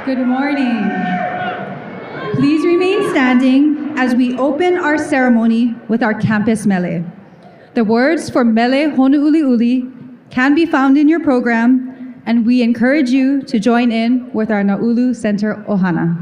Good morning. Please remain standing as we open our ceremony with our campus mele. The words for Mele Honuuliuli can be found in your program, and we encourage you to join in with our Naulu Center Ohana.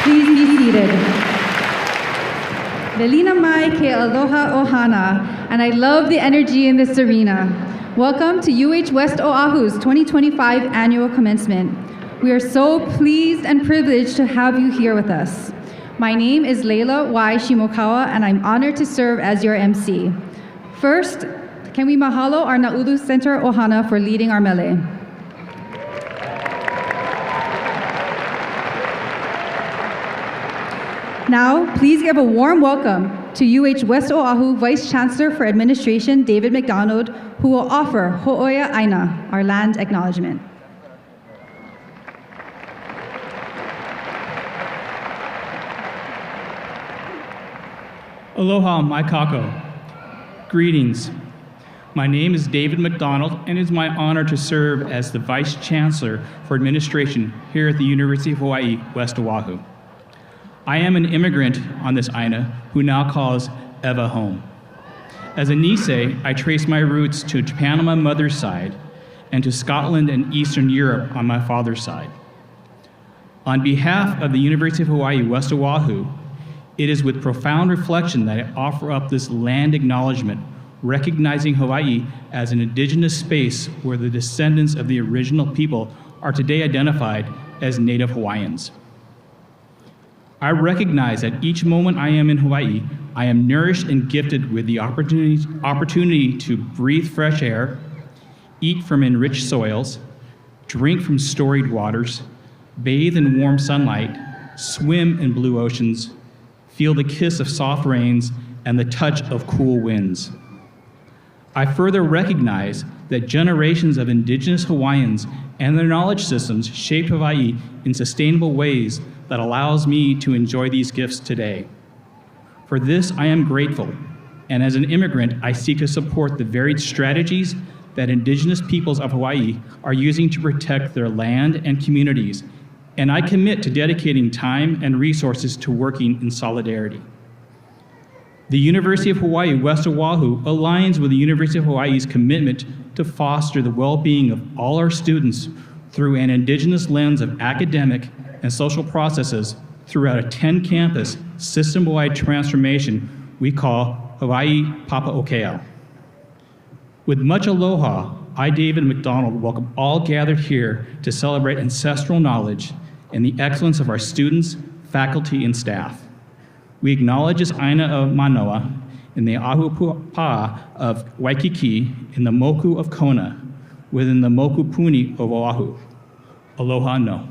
Please be seated. Velina mai ke aloha ohana, and I love the energy in this arena. Welcome to UH West Oahu's 2025 annual commencement. We are so pleased and privileged to have you here with us. My name is Leila Y. Shimokawa, and I'm honored to serve as your MC. First, can we mahalo our Naulu Center Ohana for leading our mele? Now, please give a warm welcome to UH West Oahu Vice Chancellor for Administration, David McDonald, who will offer Ho'oia Aina, our land acknowledgement. Aloha, mai kako. Greetings. My name is David McDonald, and it is my honor to serve as the Vice Chancellor for Administration here at the University of Hawaii, West Oahu. I am an immigrant on this Aina who now calls Eva home. As a Nisei, I trace my roots to Japan on my mother's side and to Scotland and Eastern Europe on my father's side. On behalf of the University of Hawaii, West Oahu, it is with profound reflection that I offer up this land acknowledgement, recognizing Hawaii as an indigenous space where the descendants of the original people are today identified as Native Hawaiians. I recognize that each moment I am in Hawaii, I am nourished and gifted with the opportunity to breathe fresh air, eat from enriched soils, drink from storied waters, bathe in warm sunlight, swim in blue oceans, feel the kiss of soft rains and the touch of cool winds. I further recognize that generations of indigenous Hawaiians and their knowledge systems shaped Hawaii in sustainable ways that allows me to enjoy these gifts today. For this, I am grateful, and as an immigrant, I seek to support the varied strategies that indigenous peoples of Hawaii are using to protect their land and communities, and I commit to dedicating time and resources to working in solidarity. The University of Hawaii, West Oahu aligns with the University of Hawaii's commitment to foster the well-being of all our students through an indigenous lens of academic and social processes throughout a 10-campus, system-wide transformation we call Hawaii Papa'okea. With much aloha, I, David McDonald, welcome all gathered here to celebrate ancestral knowledge and the excellence of our students, faculty, and staff. We acknowledge this Aina of Manoa in the Ahupua'a of Waikiki in the Moku of Kona, within the Mokupuni of Oahu. Aloha no.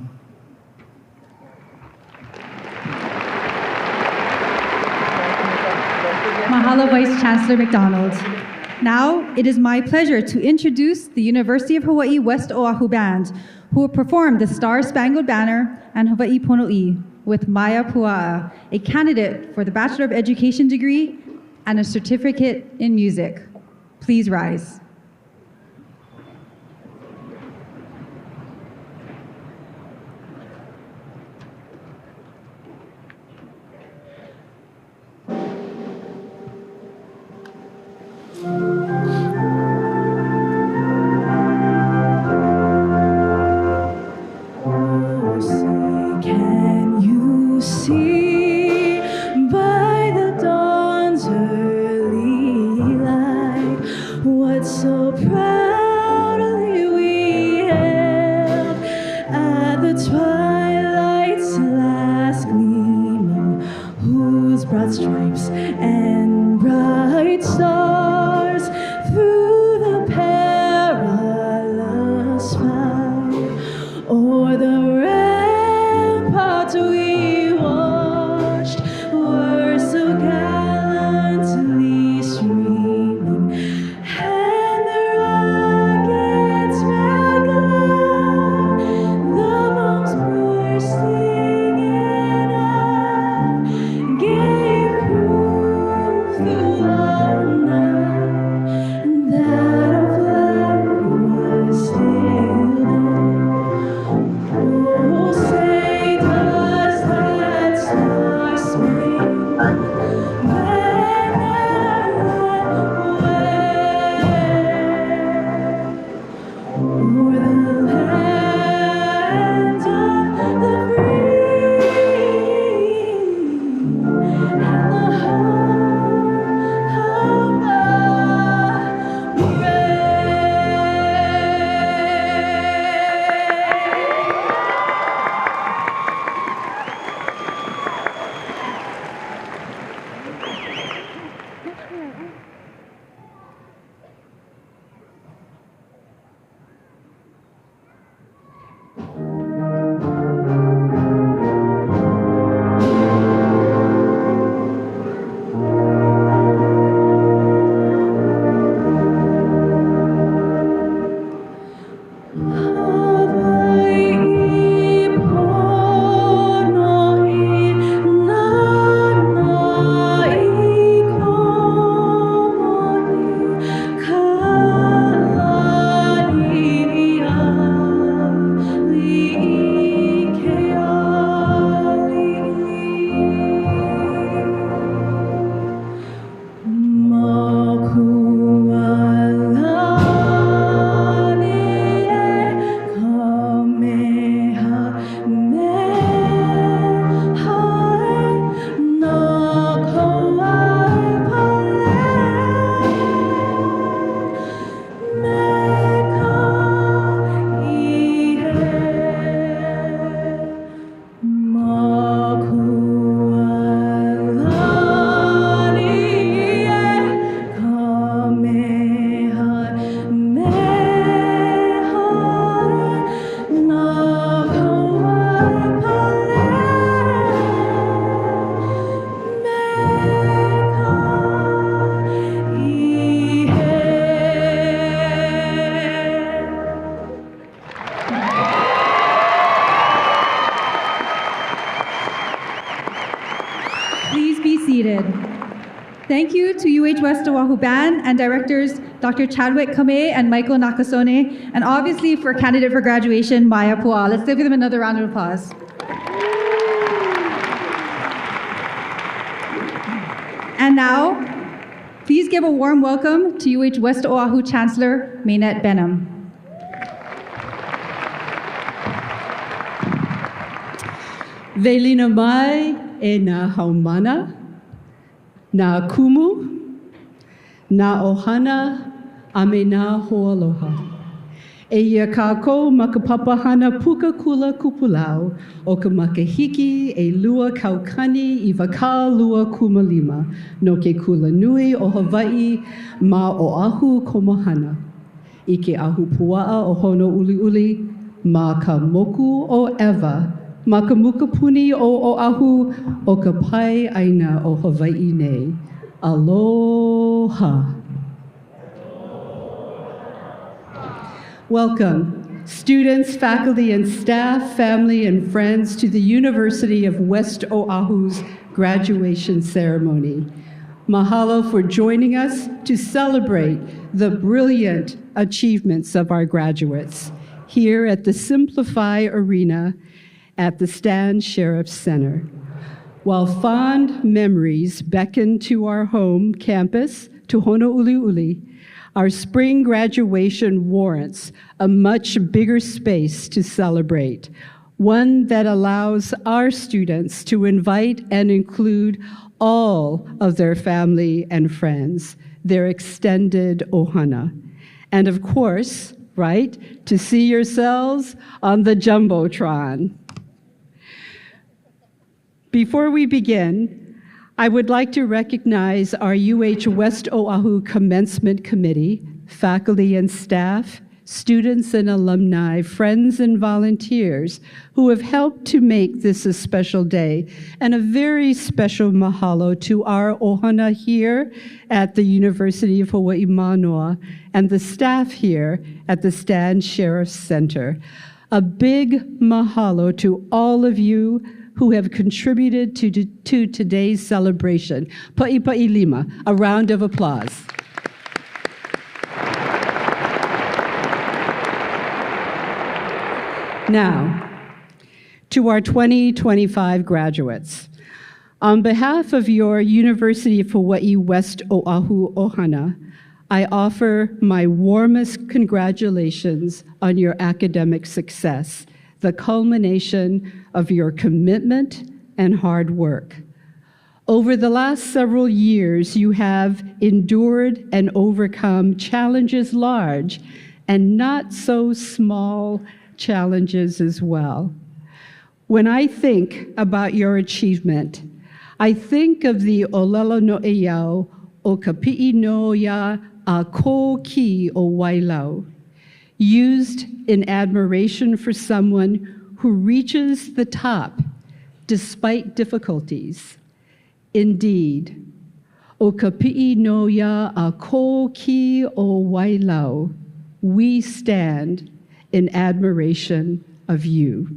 Mahalo, Vice Chancellor McDonald. Now, it is my pleasure to introduce the University of Hawaii West Oahu Band, who will perform the Star-Spangled Banner and Hawaii Pono'i with Maya Pua'a, a candidate for the Bachelor of Education degree and a certificate in music. Please rise. Can you see by the dawn's early light what so proudly we hailed at the twilight's last gleaming, whose broad stripes and bright stars through the perilous fight o'er the ramparts we watched were so gallantly streaming, and the rockets red glare, the bombs bursting in air, gave proof through the night that our flag was still there. Oh, say does that star-spangled banner wave o'er the land of the free and the home of the Hawaii Pono'i Nanai Komoni Kalani Ali Keali Makualani Kamehameha na Kauai Pale Meka Ihe Please be seated. Thank you to UH West Oahu Band and directors Dr. Chadwick Kamei and Michael Nakasone, and obviously for candidate for graduation, Maya Pua'a. Let's give them another round of applause. And now, please give a warm welcome to UH West Oahu Chancellor Mainette Benham. Velina mai e nā haumana, nā kumu, nā ohana, a me nā hoaloha. E ia kākou makapapahana puka kula kupulau o ka makahiki e lua kaukani I waka lua kumalima no ke kula nui o Hawaii ma Oahu Komohana. I ke ahupua'a o Honouliuli, ma ka moku o Ewa, ma ka mukapuni o Oahu, o ka pai aina o Hawaii nei. Aloha. Welcome, students, faculty, and staff, family, and friends to the University of West Oahu's graduation ceremony. Mahalo for joining us to celebrate the brilliant achievements of our graduates here at the SimpliFi Arena at the Stan Sheriff Center. While fond memories beckon to our home campus, to Honouliuli, our spring graduation warrants a much bigger space to celebrate, one that allows our students to invite and include all of their family and friends, their extended ohana. And of course, right, to see yourselves on the Jumbotron. Before we begin, I would like to recognize our UH West Oahu Commencement Committee, faculty and staff, students and alumni, friends and volunteers who have helped to make this a special day, and a very special mahalo to our ohana here at the University of Hawaii Manoa and the staff here at the Stan Sheriff Center. A big mahalo to all of you who have contributed to today's celebration. Pa'ipa'i lima, a round of applause. Now, to our 2025 graduates. On behalf of your University of Hawaii West Oahu ohana, I offer my warmest congratulations on your academic success, the culmination of your commitment and hard work. Over the last several years, you have endured and overcome challenges large and not so small challenges as well. When I think about your achievement, I think of the olelo no eyau o ka pi'i no ya a ko ki o wailau, used in admiration for someone who reaches the top despite difficulties. Indeed, o ka pi'i no ya a ko ki o wailau, we stand in admiration of you.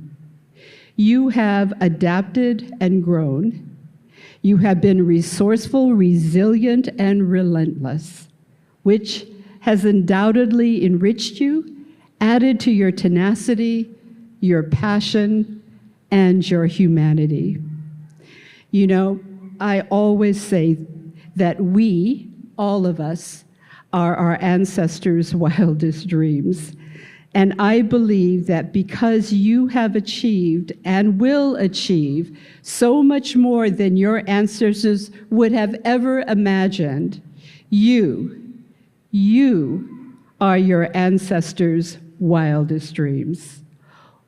You have adapted and grown. You have been resourceful, resilient, and relentless, which has undoubtedly enriched you, added to your tenacity, your passion, and your humanity. You know, I always say that we, all of us, are our ancestors' wildest dreams. And I believe that because you have achieved and will achieve so much more than your ancestors would have ever imagined, you are your ancestors' wildest dreams.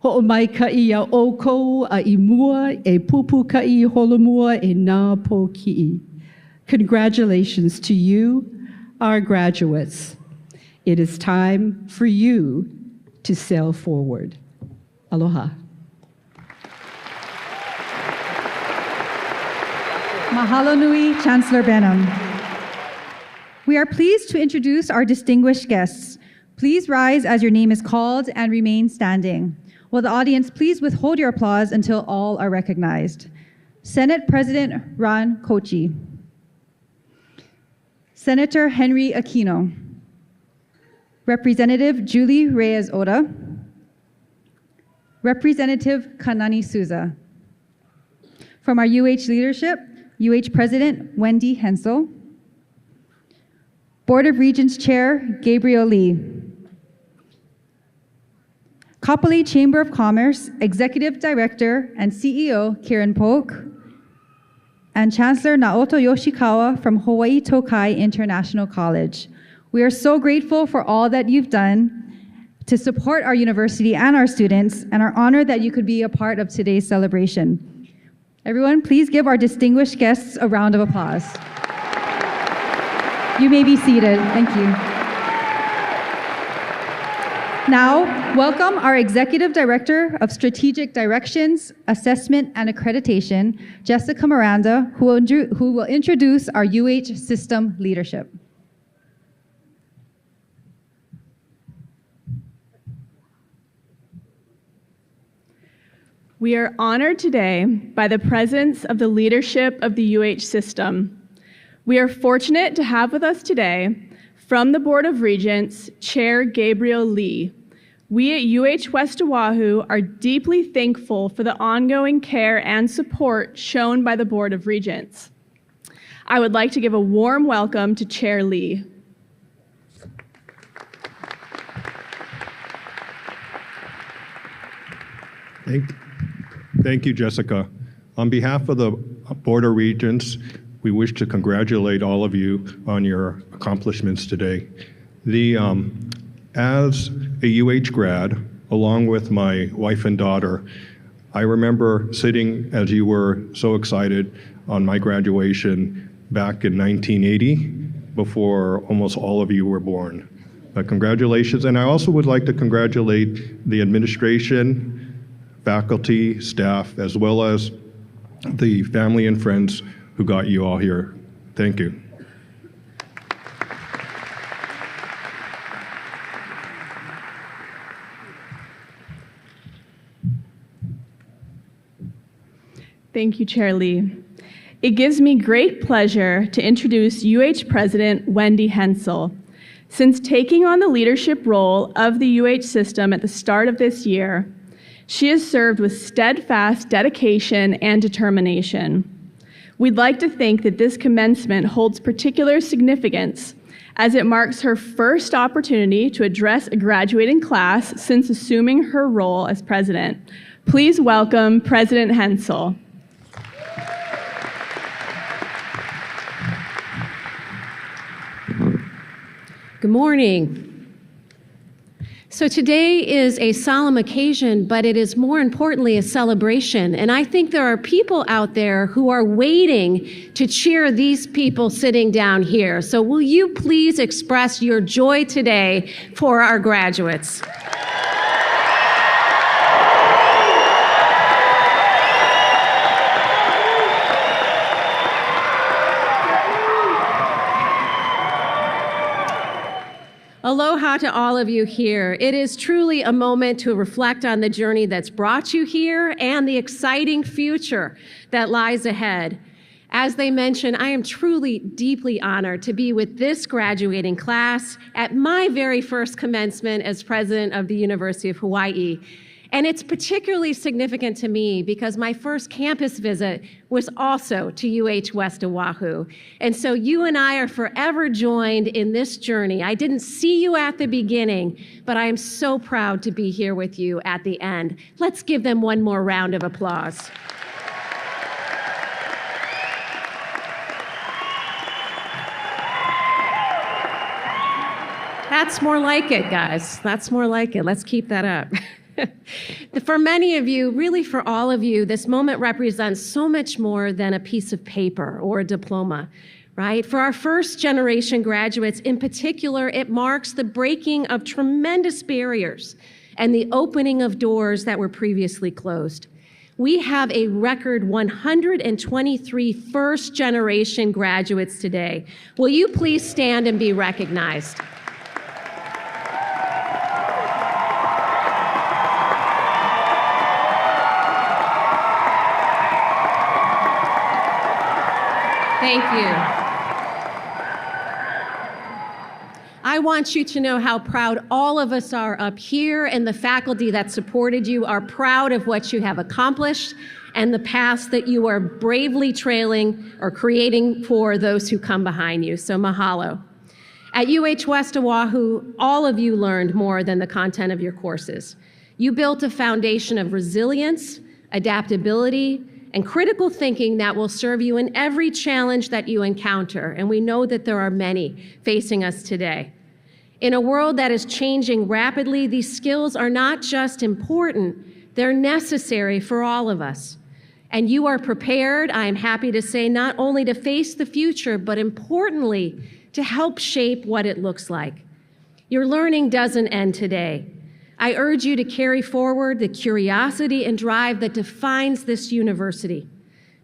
Ho'omai ka'i a oko a imua e pupu ka'i holomua e nā po ki'i. Congratulations to you, our graduates. It is time for you to sail forward. Aloha. Mahalo nui, Chancellor Benham. We are pleased to introduce our distinguished guests. Please rise as your name is called and remain standing. Will the audience please withhold your applause until all are recognized? Senate President Ron Kochi. Senator Henry Aquino. Representative Julie Reyes-Oda. Representative Kanani Souza. From our UH leadership, UH President Wendy Hensel. Board of Regents Chair Gabriel Lee. Kapolei Chamber of Commerce Executive Director and CEO Kieran Polk. And Chancellor Naoto Yoshikawa from Hawaii Tokai International College. We are so grateful for all that you've done to support our university and our students, and are honored that you could be a part of today's celebration. Everyone, please give our distinguished guests a round of applause. You may be seated. Thank you. Now, welcome our Executive Director of Strategic Directions, Assessment, and Accreditation, Jessica Miranda, who will introduce our UH system leadership. We are honored today by the presence of the leadership of the UH system. We are fortunate to have with us today, from the Board of Regents, Chair Gabriel Lee. We at UH West Oahu are deeply thankful for the ongoing care and support shown by the Board of Regents. I would like to give a warm welcome to Chair Lee. Thank you, Jessica. On behalf of the Board of Regents, we wish to congratulate all of you on your accomplishments today. As a UH grad, along with my wife and daughter, I remember sitting as you were so excited on my graduation back in 1980, before almost all of you were born. Congratulations, and I also would like to congratulate the administration, faculty, staff, as well as the family and friends who got you all here. Thank you. Thank you, Chair Lee. It gives me great pleasure to introduce UH President Wendy Hensel. Since taking on the leadership role of the UH system at the start of this year, she has served with steadfast dedication and determination. We'd like to think that this commencement holds particular significance as it marks her first opportunity to address a graduating class since assuming her role as president. Please welcome President Hensel. Good morning. So today is a solemn occasion, but it is more importantly a celebration. And I think there are people out there who are waiting to cheer these people sitting down here. So will you please express your joy today for our graduates? Aloha to all of you here. It is truly a moment to reflect on the journey that's brought you here and the exciting future that lies ahead. As they mentioned, I am truly deeply honored to be with this graduating class at my very first commencement as president of the University of Hawaii. And it's particularly significant to me because my first campus visit was also to UH West Oahu. And so you and I are forever joined in this journey. I didn't see you at the beginning, but I am so proud to be here with you at the end. Let's give them one more round of applause. That's more like it, guys. That's more like it. Let's keep that up. For many of you, really for all of you, this moment represents so much more than a piece of paper or a diploma, right? For our first generation graduates in particular, it marks the breaking of tremendous barriers and the opening of doors that were previously closed. We have a record 123 first generation graduates today. Will you please stand and be recognized? Thank you. I want you to know how proud all of us are up here, and the faculty that supported you are proud of what you have accomplished and the paths that you are bravely trailing or creating for those who come behind you. So mahalo. At UH West Oahu, all of you learned more than the content of your courses. You built a foundation of resilience, adaptability, and critical thinking that will serve you in every challenge that you encounter, and we know that there are many facing us today. In a world that is changing rapidly, these skills are not just important, they're necessary for all of us. And you are prepared, I am happy to say, not only to face the future, but importantly, to help shape what it looks like. Your learning doesn't end today. I urge you to carry forward the curiosity and drive that defines this university.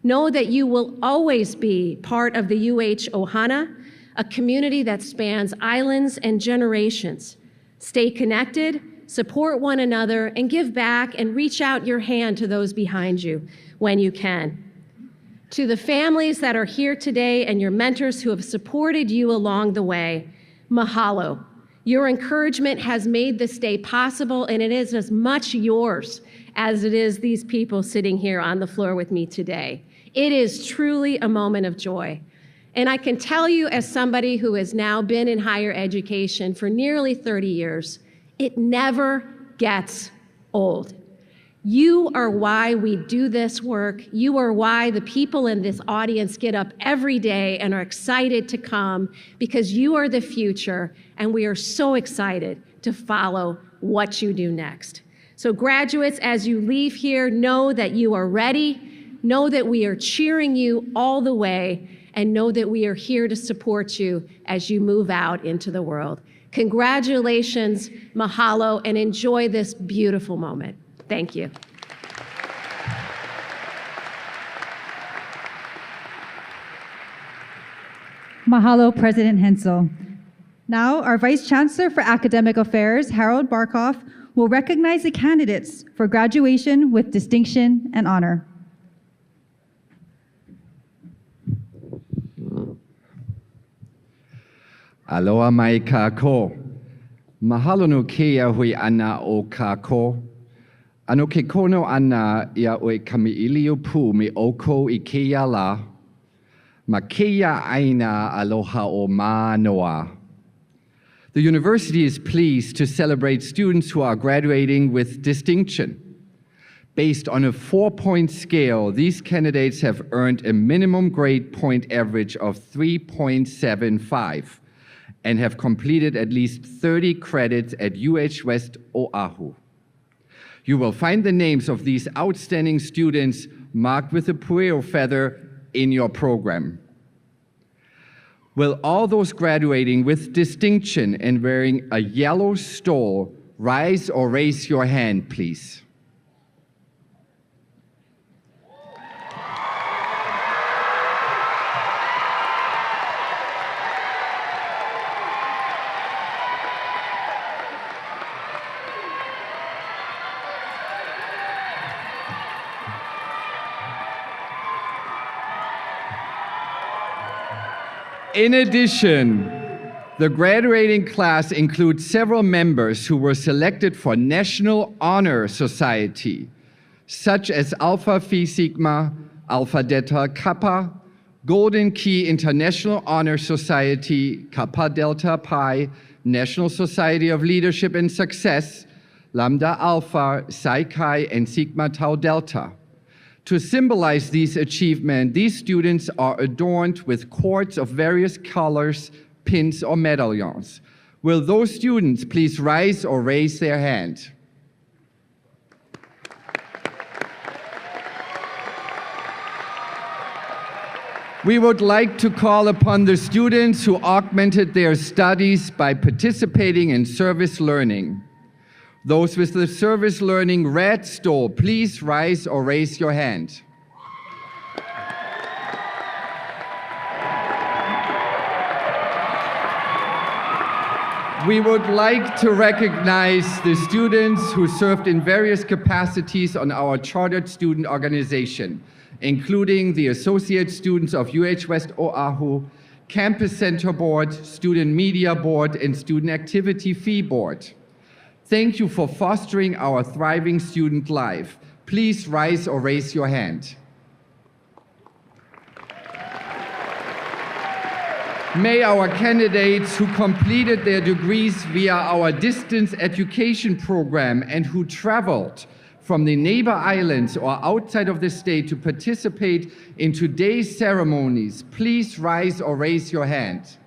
Know that you will always be part of the UH Ohana, a community that spans islands and generations. Stay connected, support one another, and give back and reach out your hand to those behind you when you can. To the families that are here today and your mentors who have supported you along the way, mahalo. Your encouragement has made this day possible, and it is as much yours as it is these people sitting here on the floor with me today. It is truly a moment of joy. And I can tell you, as somebody who has now been in higher education for nearly 30 years, it never gets old. You are why we do this work. You are why the people in this audience get up every day and are excited to come, because you are the future, and we are so excited to follow what you do next. So graduates, as you leave here, know that you are ready, know that we are cheering you all the way, and know that we are here to support you as you move out into the world. Congratulations, mahalo, and enjoy this beautiful moment. Thank you. Mahalo, President Hensel. Now, our Vice Chancellor for Academic Affairs, Harold Barkoff, will recognize the candidates for graduation with distinction and honor. Aloha mai kako. Mahalo no kea hui ana o kako. Ano ke kono ana ia oe kamiilio pu me oko I kea la. Ma kea aina aloha o manoa. The university is pleased to celebrate students who are graduating with distinction. Based on a 4-point scale, these candidates have earned a minimum grade point average of 3.75 and have completed at least 30 credits at UH West Oahu. You will find the names of these outstanding students marked with a pueo feather in your program. Will all those graduating with distinction and wearing a yellow stole rise or raise your hand, please? In addition, the graduating class includes several members who were selected for National Honor Society, such as Alpha Phi Sigma, Alpha Delta Kappa, Golden Key International Honor Society, Kappa Delta Pi, National Society of Leadership and Success, Lambda Alpha, Psi Chi, and Sigma Tau Delta. To symbolize these achievements, these students are adorned with cords of various colors, pins, or medallions. Will those students please rise or raise their hand? We would like to call upon the students who augmented their studies by participating in service learning. Those with the service learning red stole, please rise or raise your hand. We would like to recognize the students who served in various capacities on our chartered student organization, including the Associate Students of UH West Oahu, Campus Center Board, Student Media Board, and Student Activity Fee Board. Thank you for fostering our thriving student life. Please rise or raise your hand. May our candidates who completed their degrees via our distance education program and who traveled from the neighbor islands or outside of the state to participate in today's ceremonies, please rise or raise your hand.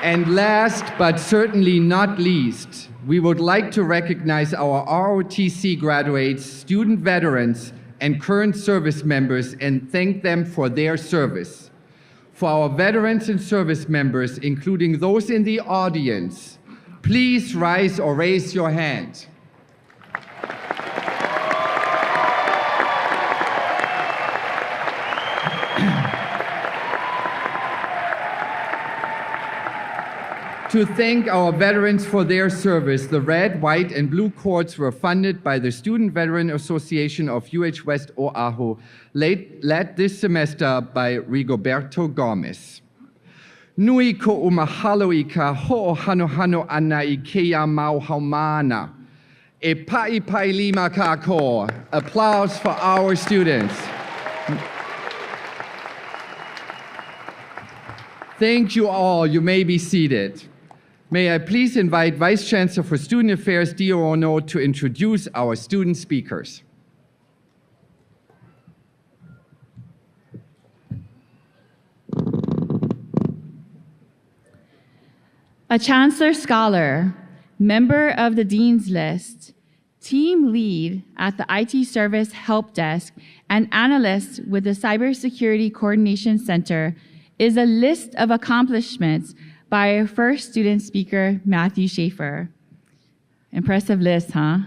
And last but certainly not least, we would like to recognize our ROTC graduates, student veterans, and current service members and thank them for their service. For our veterans and service members, including those in the audience, please rise or raise your hand. To thank our veterans for their service, the red, white, and blue cords were funded by the Student Veteran Association of UH West Oahu, led this semester by Rigoberto Gomez. Nui ko umahalo I ka ho'ohanohano ana I keia mau haumana. E pai lima kako. Applause for our students. Thank you all. You may be seated. May I please invite Vice Chancellor for Student Affairs, Dio Ono, to introduce our student speakers. A Chancellor Scholar, member of the Dean's List, team lead at the IT Service Help Desk, and analyst with the Cybersecurity Coordination Center is a list of accomplishments by our first student speaker, Matthew Schaefer. Impressive list, huh?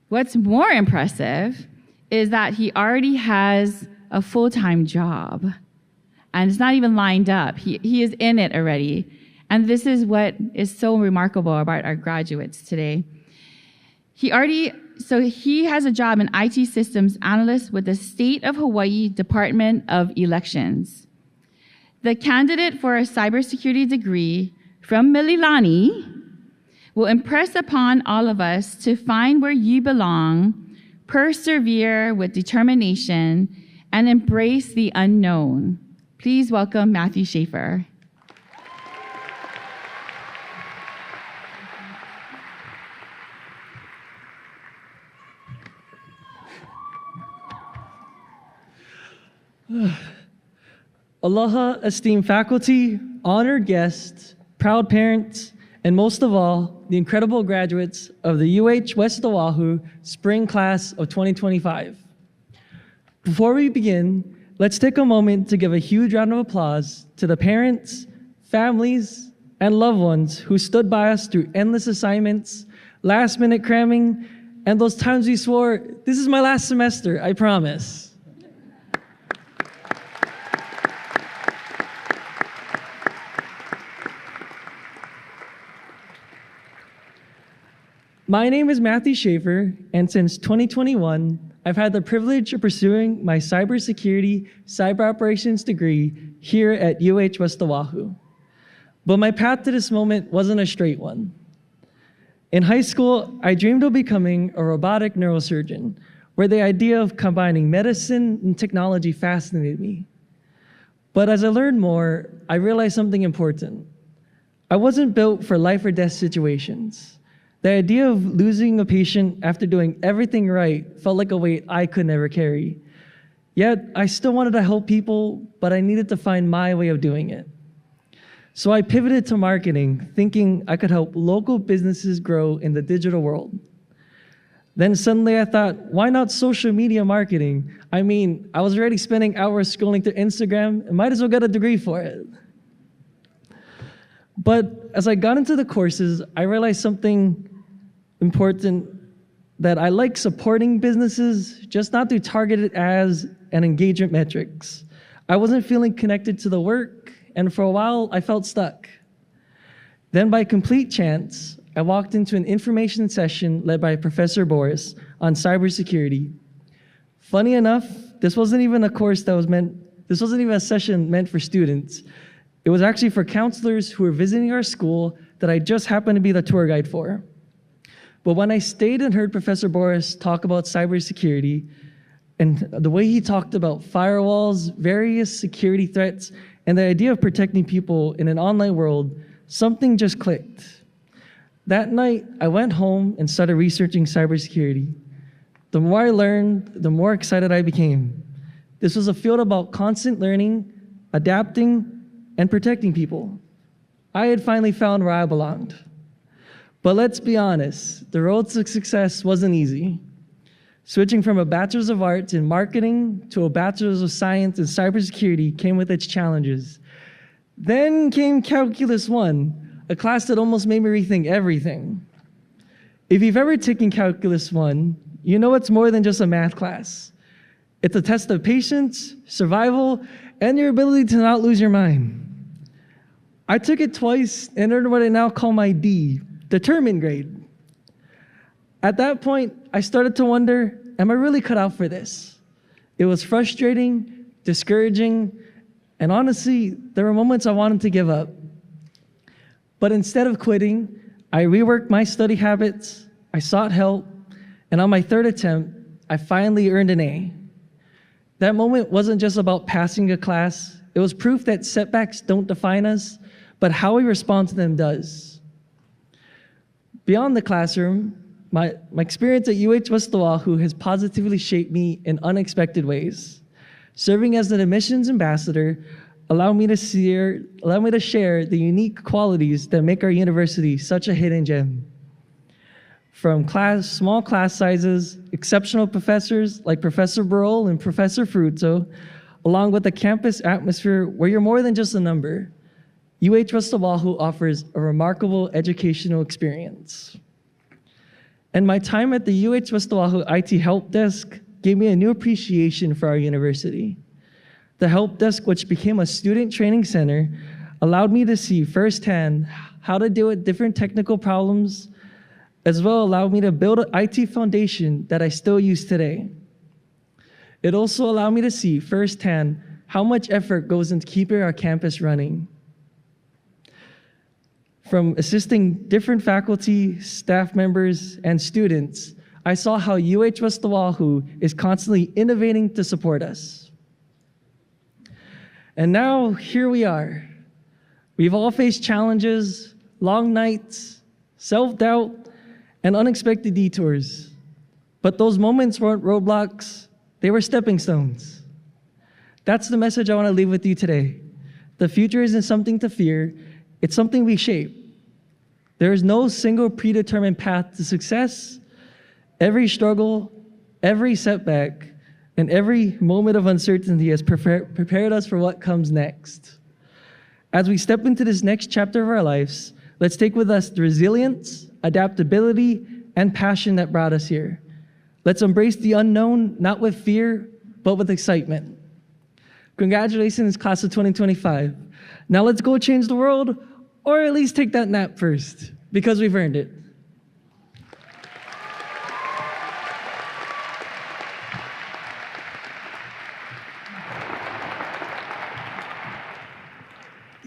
What's more impressive is that he already has a full-time job, and it's not even lined up. He is in it already. And this is what is so remarkable about our graduates today. He has a job in IT systems analyst with the State of Hawaii Department of Elections. The candidate for a cybersecurity degree from Mililani will impress upon all of us to find where you belong, persevere with determination, and embrace the unknown. Please welcome Matthew Schaefer. Aloha, esteemed faculty, honored guests, proud parents, and most of all, the incredible graduates of the UH West Oahu Spring Class of 2025. Before we begin, let's take a moment to give a huge round of applause to the parents, families, and loved ones who stood by us through endless assignments, last-minute cramming, and those times we swore, "This is my last semester, I promise." My name is Matthew Schaefer, and since 2021, I've had the privilege of pursuing my cybersecurity, cyber operations degree here at UH West Oahu. But my path to this moment wasn't a straight one. In high school, I dreamed of becoming a robotic neurosurgeon, where the idea of combining medicine and technology fascinated me. But as I learned more, I realized something important. I wasn't built for life or death situations. The idea of losing a patient after doing everything right felt like a weight I could never carry. Yet, I still wanted to help people, but I needed to find my way of doing it. So I pivoted to marketing, thinking I could help local businesses grow in the digital world. Then suddenly I thought, why not social media marketing? I mean, I was already spending hours scrolling through Instagram, and might as well get a degree for it. But as I got into the courses, I realized something important, that I like supporting businesses, just not through targeted ads and engagement metrics. I wasn't feeling connected to the work, and for a while, I felt stuck. Then by complete chance, I walked into an information session led by Professor Boris on cybersecurity. Funny enough, this wasn't even a session meant for students. It was actually for counselors who were visiting our school that I just happened to be the tour guide for. But when I stayed and heard Professor Boris talk about cybersecurity, and the way he talked about firewalls, various security threats, and the idea of protecting people in an online world, something just clicked. That night, I went home and started researching cybersecurity. The more I learned, the more excited I became. This was a field about constant learning, adapting, and protecting people. I had finally found where I belonged. But let's be honest, the road to success wasn't easy. Switching from a Bachelor's of Arts in Marketing to a Bachelor's of Science in Cybersecurity came with its challenges. Then came Calculus 1, a class that almost made me rethink everything. If you've ever taken Calculus 1, you know it's more than just a math class. It's a test of patience, survival, and your ability to not lose your mind. I took it twice and earned what I now call my D, determined grade. At that point, I started to wonder, am I really cut out for this? It was frustrating, discouraging, and honestly, there were moments I wanted to give up. But instead of quitting, I reworked my study habits, I sought help, and on my third attempt, I finally earned an A. That moment wasn't just about passing a class, it was proof that setbacks don't define us, but how we respond to them does. Beyond the classroom, my experience at UH West Oahu has positively shaped me in unexpected ways. Serving as an admissions ambassador allowed me to share the unique qualities that make our university such a hidden gem. From small class sizes, exceptional professors like Professor Burrell and Professor Fruto, along with a campus atmosphere where you're more than just a number, UH West Oahu offers a remarkable educational experience. And my time at the UH West Oahu IT Help Desk gave me a new appreciation for our university. The Help Desk, which became a student training center, allowed me to see firsthand how to deal with different technical problems, as well allowed me to build an IT foundation that I still use today. It also allowed me to see firsthand how much effort goes into keeping our campus running. From assisting different faculty, staff members, and students, I saw how UH West Oahu is constantly innovating to support us. And now, here we are. We've all faced challenges, long nights, self-doubt, and unexpected detours. But those moments weren't roadblocks, they were stepping stones. That's the message I want to leave with you today. The future isn't something to fear, it's something we shape. There is no single predetermined path to success. Every struggle, every setback, and every moment of uncertainty has prepared us for what comes next. As we step into this next chapter of our lives, let's take with us the resilience, adaptability, and passion that brought us here. Let's embrace the unknown, not with fear, but with excitement. Congratulations, class of 2025. Now let's go change the world, or at least take that nap first, because we've earned it.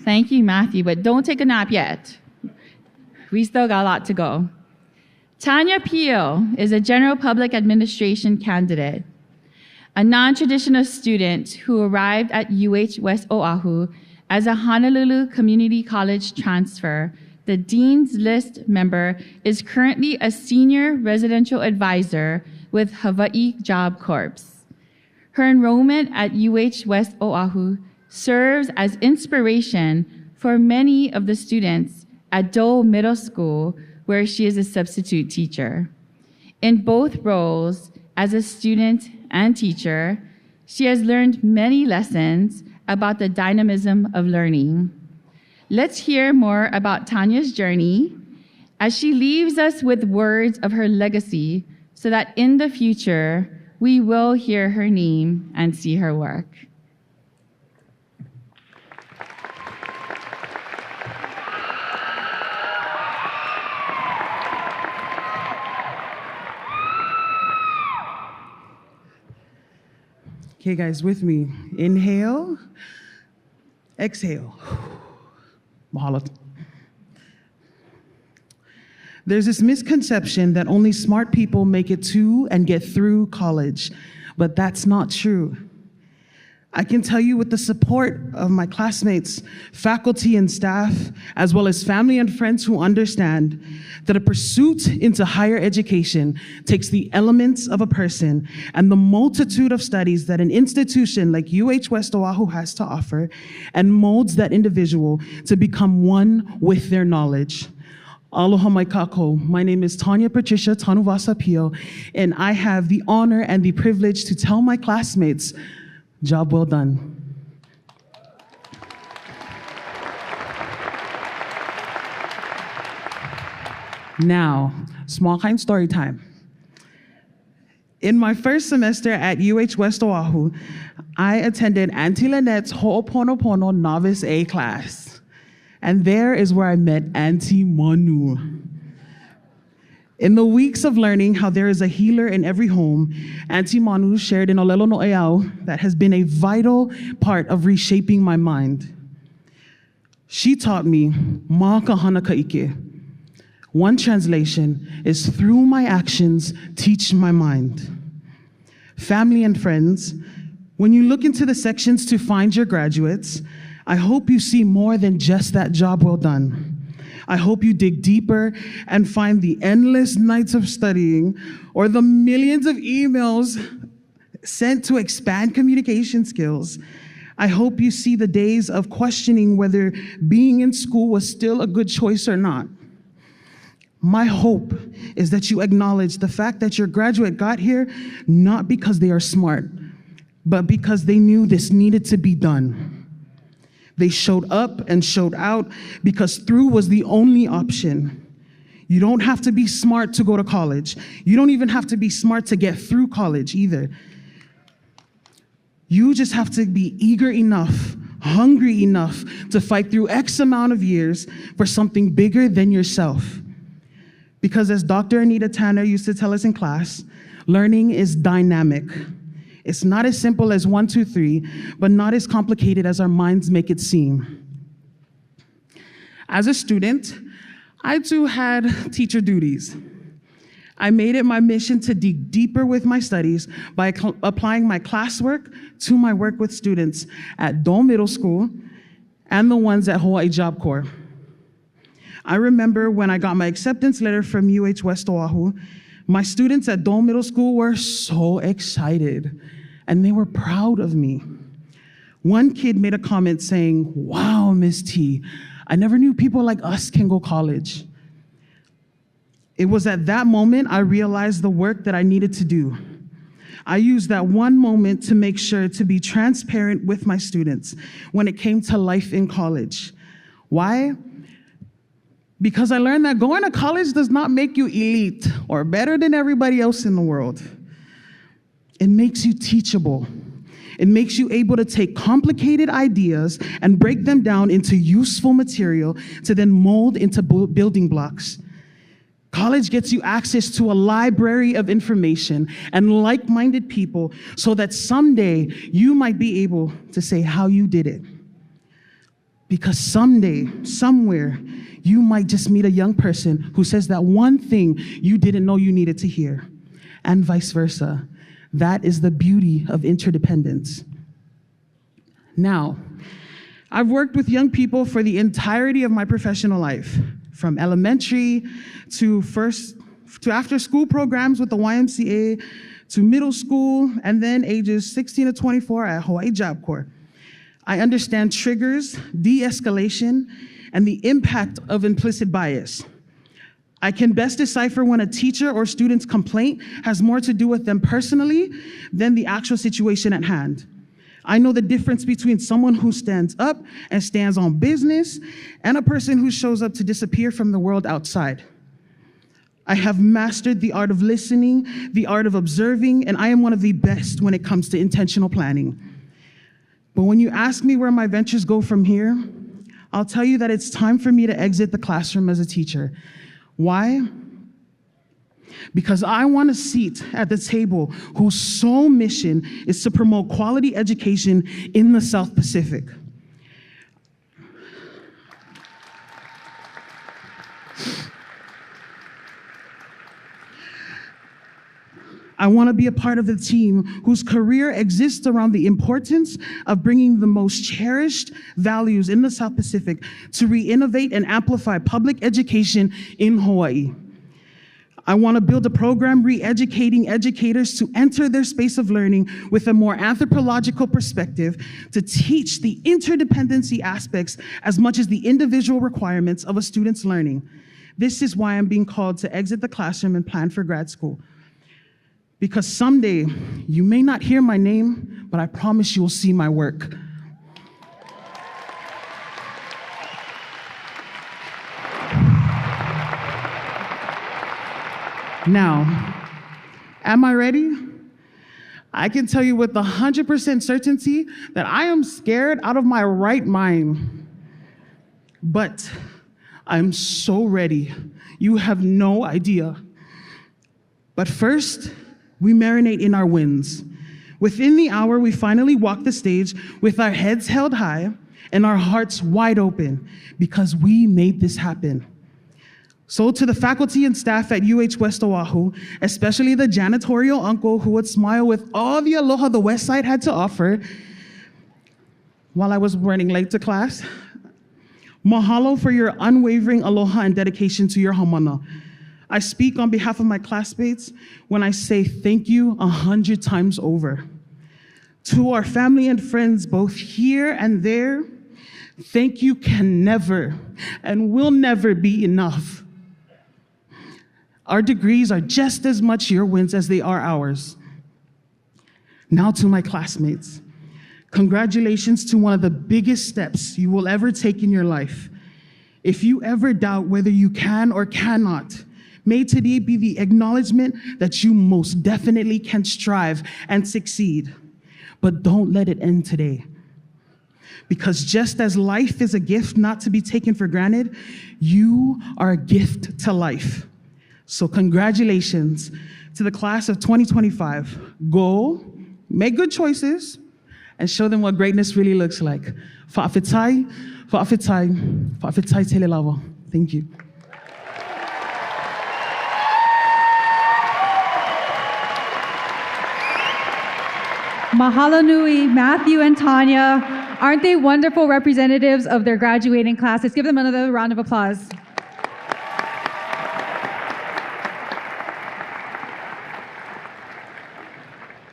Thank you, Matthew, but don't take a nap yet. We still got a lot to go. Tanya Pio is a general public administration candidate, a non-traditional student who arrived at UH West Oahu as a Honolulu Community College transfer. The Dean's List member is currently a senior residential advisor with Hawaii Job Corps. Her enrollment at UH West Oahu serves as inspiration for many of the students at Dole Middle School, where she is a substitute teacher. In both roles, as a student and teacher, she has learned many lessons about the dynamism of learning. Let's hear more about Tanya's journey as she leaves us with words of her legacy so that in the future, we will hear her name and see her work. Okay, guys, with me. Inhale, exhale. Mahalo. There's this misconception that only smart people make it to and get through college, but that's not true. I can tell you with the support of my classmates, faculty and staff, as well as family and friends who understand that a pursuit into higher education takes the elements of a person and the multitude of studies that an institution like UH West Oahu has to offer and molds that individual to become one with their knowledge. Aloha mai kako. My name is Tanya Patricia Tanuvasa Pio, and I have the honor and the privilege to tell my classmates, job well done. Now, small kind story time. In my first semester at UH West Oahu, I attended Auntie Lynette's Ho'oponopono Novice A class. And there is where I met Auntie Manu. In the weeks of learning how there is a healer in every home, Auntie Manu shared in Olelo no Eau that has been a vital part of reshaping my mind. She taught me, Ma kahana ka'ike. One translation is, through my actions, teach my mind. Family and friends, when you look into the sections to find your graduates, I hope you see more than just that job well done. I hope you dig deeper and find the endless nights of studying or the millions of emails sent to expand communication skills. I hope you see the days of questioning whether being in school was still a good choice or not. My hope is that you acknowledge the fact that your graduate got here not because they are smart, but because they knew this needed to be done. They showed up and showed out because through was the only option. You don't have to be smart to go to college. You don't even have to be smart to get through college either. You just have to be eager enough, hungry enough to fight through X amount of years for something bigger than yourself. Because as Dr. Anita Tanner used to tell us in class, learning is dynamic. It's not as simple as 1, 2, 3, but not as complicated as our minds make it seem. As a student, I too had teacher duties. I made it my mission to dig deeper with my studies by applying my classwork to my work with students at Dome Middle School and the ones at Hawaii Job Corps. I remember when I got my acceptance letter from UH West Oahu, my students at Dome Middle School were so excited, and they were proud of me. One kid made a comment saying, "Wow, Miss T, I never knew people like us can go college." It was at that moment I realized the work that I needed to do. I used that one moment to make sure to be transparent with my students when it came to life in college. Why? Because I learned that going to college does not make you elite or better than everybody else in the world. It makes you teachable. It makes you able to take complicated ideas and break them down into useful material to then mold into building blocks. College gets you access to a library of information and like-minded people so that someday you might be able to say how you did it. Because someday, somewhere, you might just meet a young person who says that one thing you didn't know you needed to hear, and vice versa. That is the beauty of interdependence. Now, I've worked with young people for the entirety of my professional life, from elementary to after school programs with the YMCA, to middle school, and then ages 16 to 24 at Hawaii Job Corps. I understand triggers, de-escalation, and the impact of implicit bias. I can best decipher when a teacher or student's complaint has more to do with them personally than the actual situation at hand. I know the difference between someone who stands up and stands on business and a person who shows up to disappear from the world outside. I have mastered the art of listening, the art of observing, and I am one of the best when it comes to intentional planning. But when you ask me where my ventures go from here, I'll tell you that it's time for me to exit the classroom as a teacher. Why? Because I want a seat at the table whose sole mission is to promote quality education in the South Pacific. I want to be a part of the team whose career exists around the importance of bringing the most cherished values in the South Pacific to re-innovate and amplify public education in Hawaii. I want to build a program re-educating educators to enter their space of learning with a more anthropological perspective to teach the interdependency aspects as much as the individual requirements of a student's learning. This is why I'm being called to exit the classroom and plan for grad school. Because someday, you may not hear my name, but I promise you will see my work. Now, am I ready? I can tell you with 100% certainty that I am scared out of my right mind. But I'm so ready. You have no idea. But first, we marinate in our wins. Within the hour, we finally walk the stage with our heads held high and our hearts wide open because we made this happen. So to the faculty and staff at UH West Oahu, especially the janitorial uncle who would smile with all the aloha the West Side had to offer while I was running late to class, mahalo for your unwavering aloha and dedication to your haumana. I speak on behalf of my classmates when I say thank you 100 times over. To our family and friends, both here and there, thank you can never and will never be enough. Our degrees are just as much your wins as they are ours. Now to my classmates, congratulations to one of the biggest steps you will ever take in your life. If you ever doubt whether you can or cannot, may today be the acknowledgement that you most definitely can strive and succeed. But don't let it end today. Because just as life is a gift not to be taken for granted, you are a gift to life. So congratulations to the class of 2025. Go, make good choices, and show them what greatness really looks like. Fa'afetai, fa'afetai, fa'afetai telelawa. Thank you. Mahalo nui, Matthew and Tanya. Aren't they wonderful representatives of their graduating class? Let's give them another round of applause.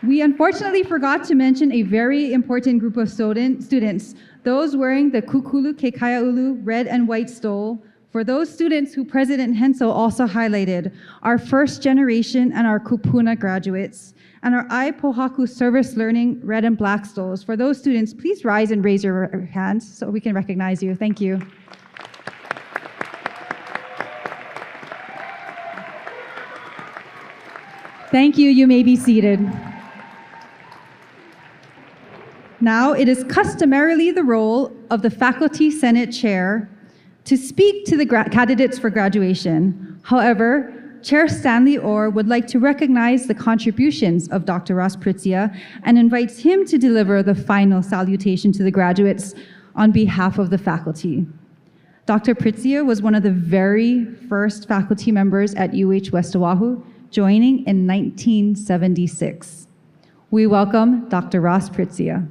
We unfortunately forgot to mention a very important group of students, those wearing the Kukulu Kekaiaulu red and white stole. For those students who President Hensel also highlighted, our first generation and our Kupuna graduates, and our Ai Pohaku service learning red and black stoles. For those students, please rise and raise your hands so we can recognize you. Thank you. Thank you. You may be seated. Now, it is customarily the role of the Faculty Senate Chair to speak to the candidates for graduation. However, Chair Stanley Orr would like to recognize the contributions of Dr. Ross Pritzia and invites him to deliver the final salutation to the graduates on behalf of the faculty. Dr. Pritzia was one of the very first faculty members at UH West Oahu, joining in 1976. We welcome Dr. Ross Pritzia.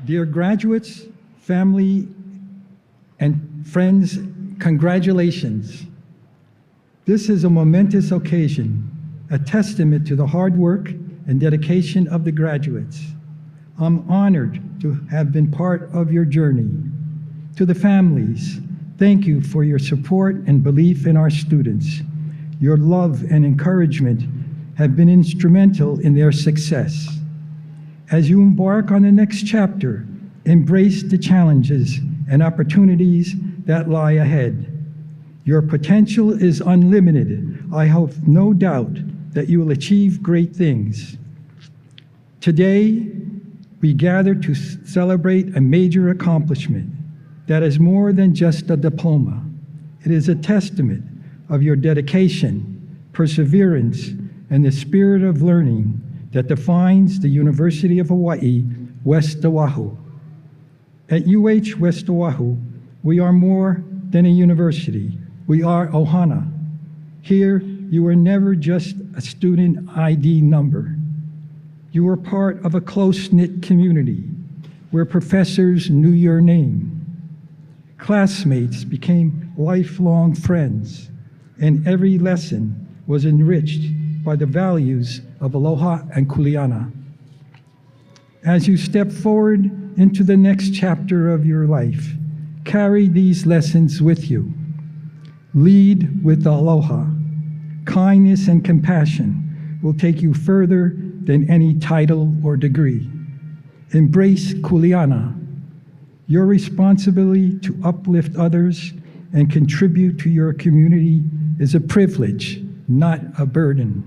Dear graduates, family, and friends, congratulations. This is a momentous occasion, a testament to the hard work and dedication of the graduates. I'm honored to have been part of your journey. To the families, thank you for your support and belief in our students. Your love and encouragement have been instrumental in their success. As you embark on the next chapter, embrace the challenges and opportunities that lie ahead. Your potential is unlimited. I have no doubt that you will achieve great things. Today, we gather to celebrate a major accomplishment that is more than just a diploma. It is a testament of your dedication, perseverance, and the spirit of learning that defines the University of Hawaii, West Oahu. At UH West Oahu, we are more than a university. We are Ohana. Here, you are never just a student ID number. You are part of a close-knit community where professors knew your name, Classmates became lifelong friends, and every lesson was enriched by the values of aloha and kuleana. As you step forward into the next chapter of your life, carry these lessons with you. Lead with aloha. Kindness and compassion will take you further than any title or degree. Embrace kuleana. Your responsibility to uplift others and contribute to your community is a privilege, not a burden.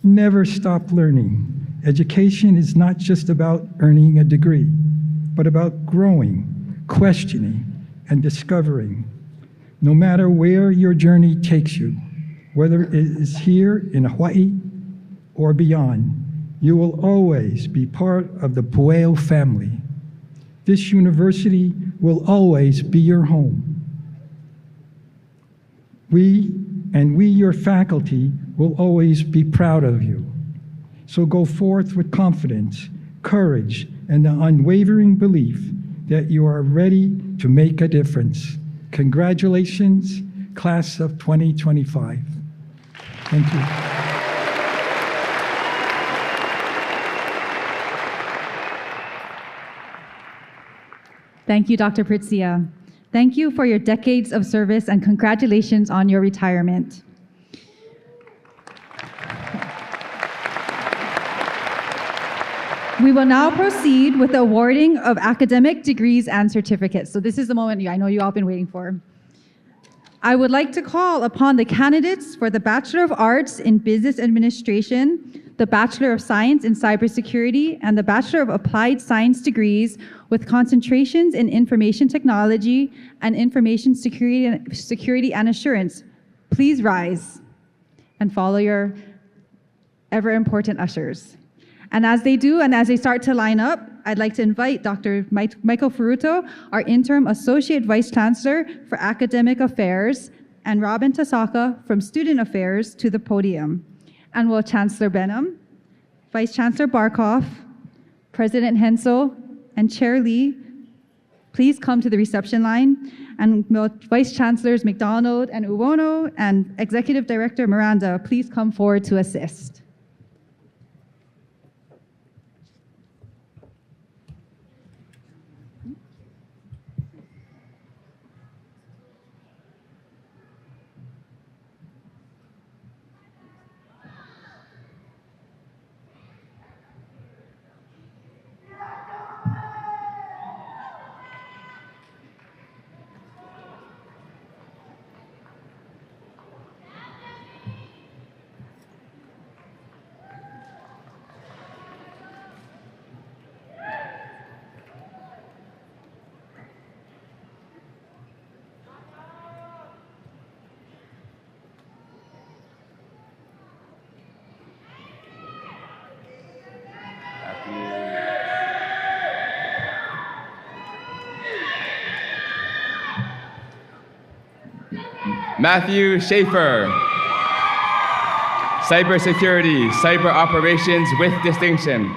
Never stop learning. Education is not just about earning a degree, but about growing, questioning, and discovering. No matter where your journey takes you, whether it is here in Hawaii or beyond, you will always be part of the Pueo family. This university will always be your home. We, your faculty, will always be proud of you. So go forth with confidence, courage, and the unwavering belief that you are ready to make a difference. Congratulations, class of 2025. Thank you. Thank you, Dr. Pritzia. Thank you for your decades of service and congratulations on your retirement. We will now proceed with the awarding of academic degrees and certificates. So this is the moment I know you all been waiting for. I would like to call upon the candidates for the Bachelor of Arts in Business Administration, the Bachelor of Science in Cybersecurity, and the Bachelor of Applied Science degrees with concentrations in Information Technology and Information Security and Assurance. Please rise and follow your ever-important ushers. And as they do, and as they start to line up, I'd like to invite Dr. Michael Furuto, our Interim Associate Vice Chancellor for Academic Affairs, and Robin Tasaka from Student Affairs to the podium. And will Chancellor Benham, Vice Chancellor Barkhoff, President Hensel, and Chair Lee please come to the reception line, and will Vice Chancellors McDonald and Uwono and Executive Director Miranda please come forward to assist. Matthew Schaefer, Cybersecurity, Cyber Operations with Distinction.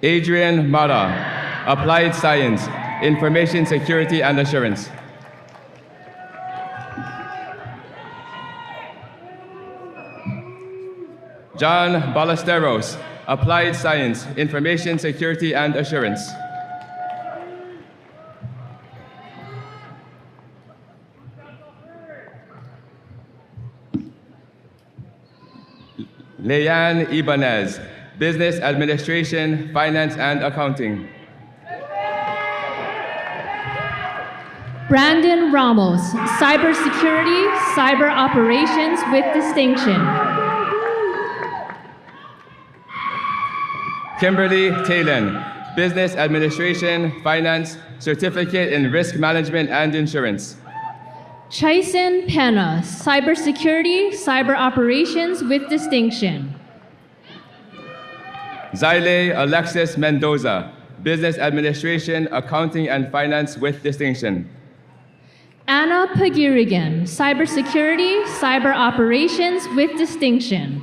Adrian Mara, Applied Science, Information Security and Assurance. John Ballesteros, Applied Science, Information Security and Assurance. Leanne Ibanez, Business Administration, Finance and Accounting. Brandon Ramos, Cybersecurity, Cyber Operations with Distinction. Kimberly Talon, Business Administration, Finance, Certificate in Risk Management and Insurance. Chaisen Pena, Cybersecurity, Cyber Operations with Distinction. Zyle Alexis Mendoza, Business Administration, Accounting and Finance with Distinction. Anna Pagirigan, Cybersecurity, Cyber Operations with Distinction.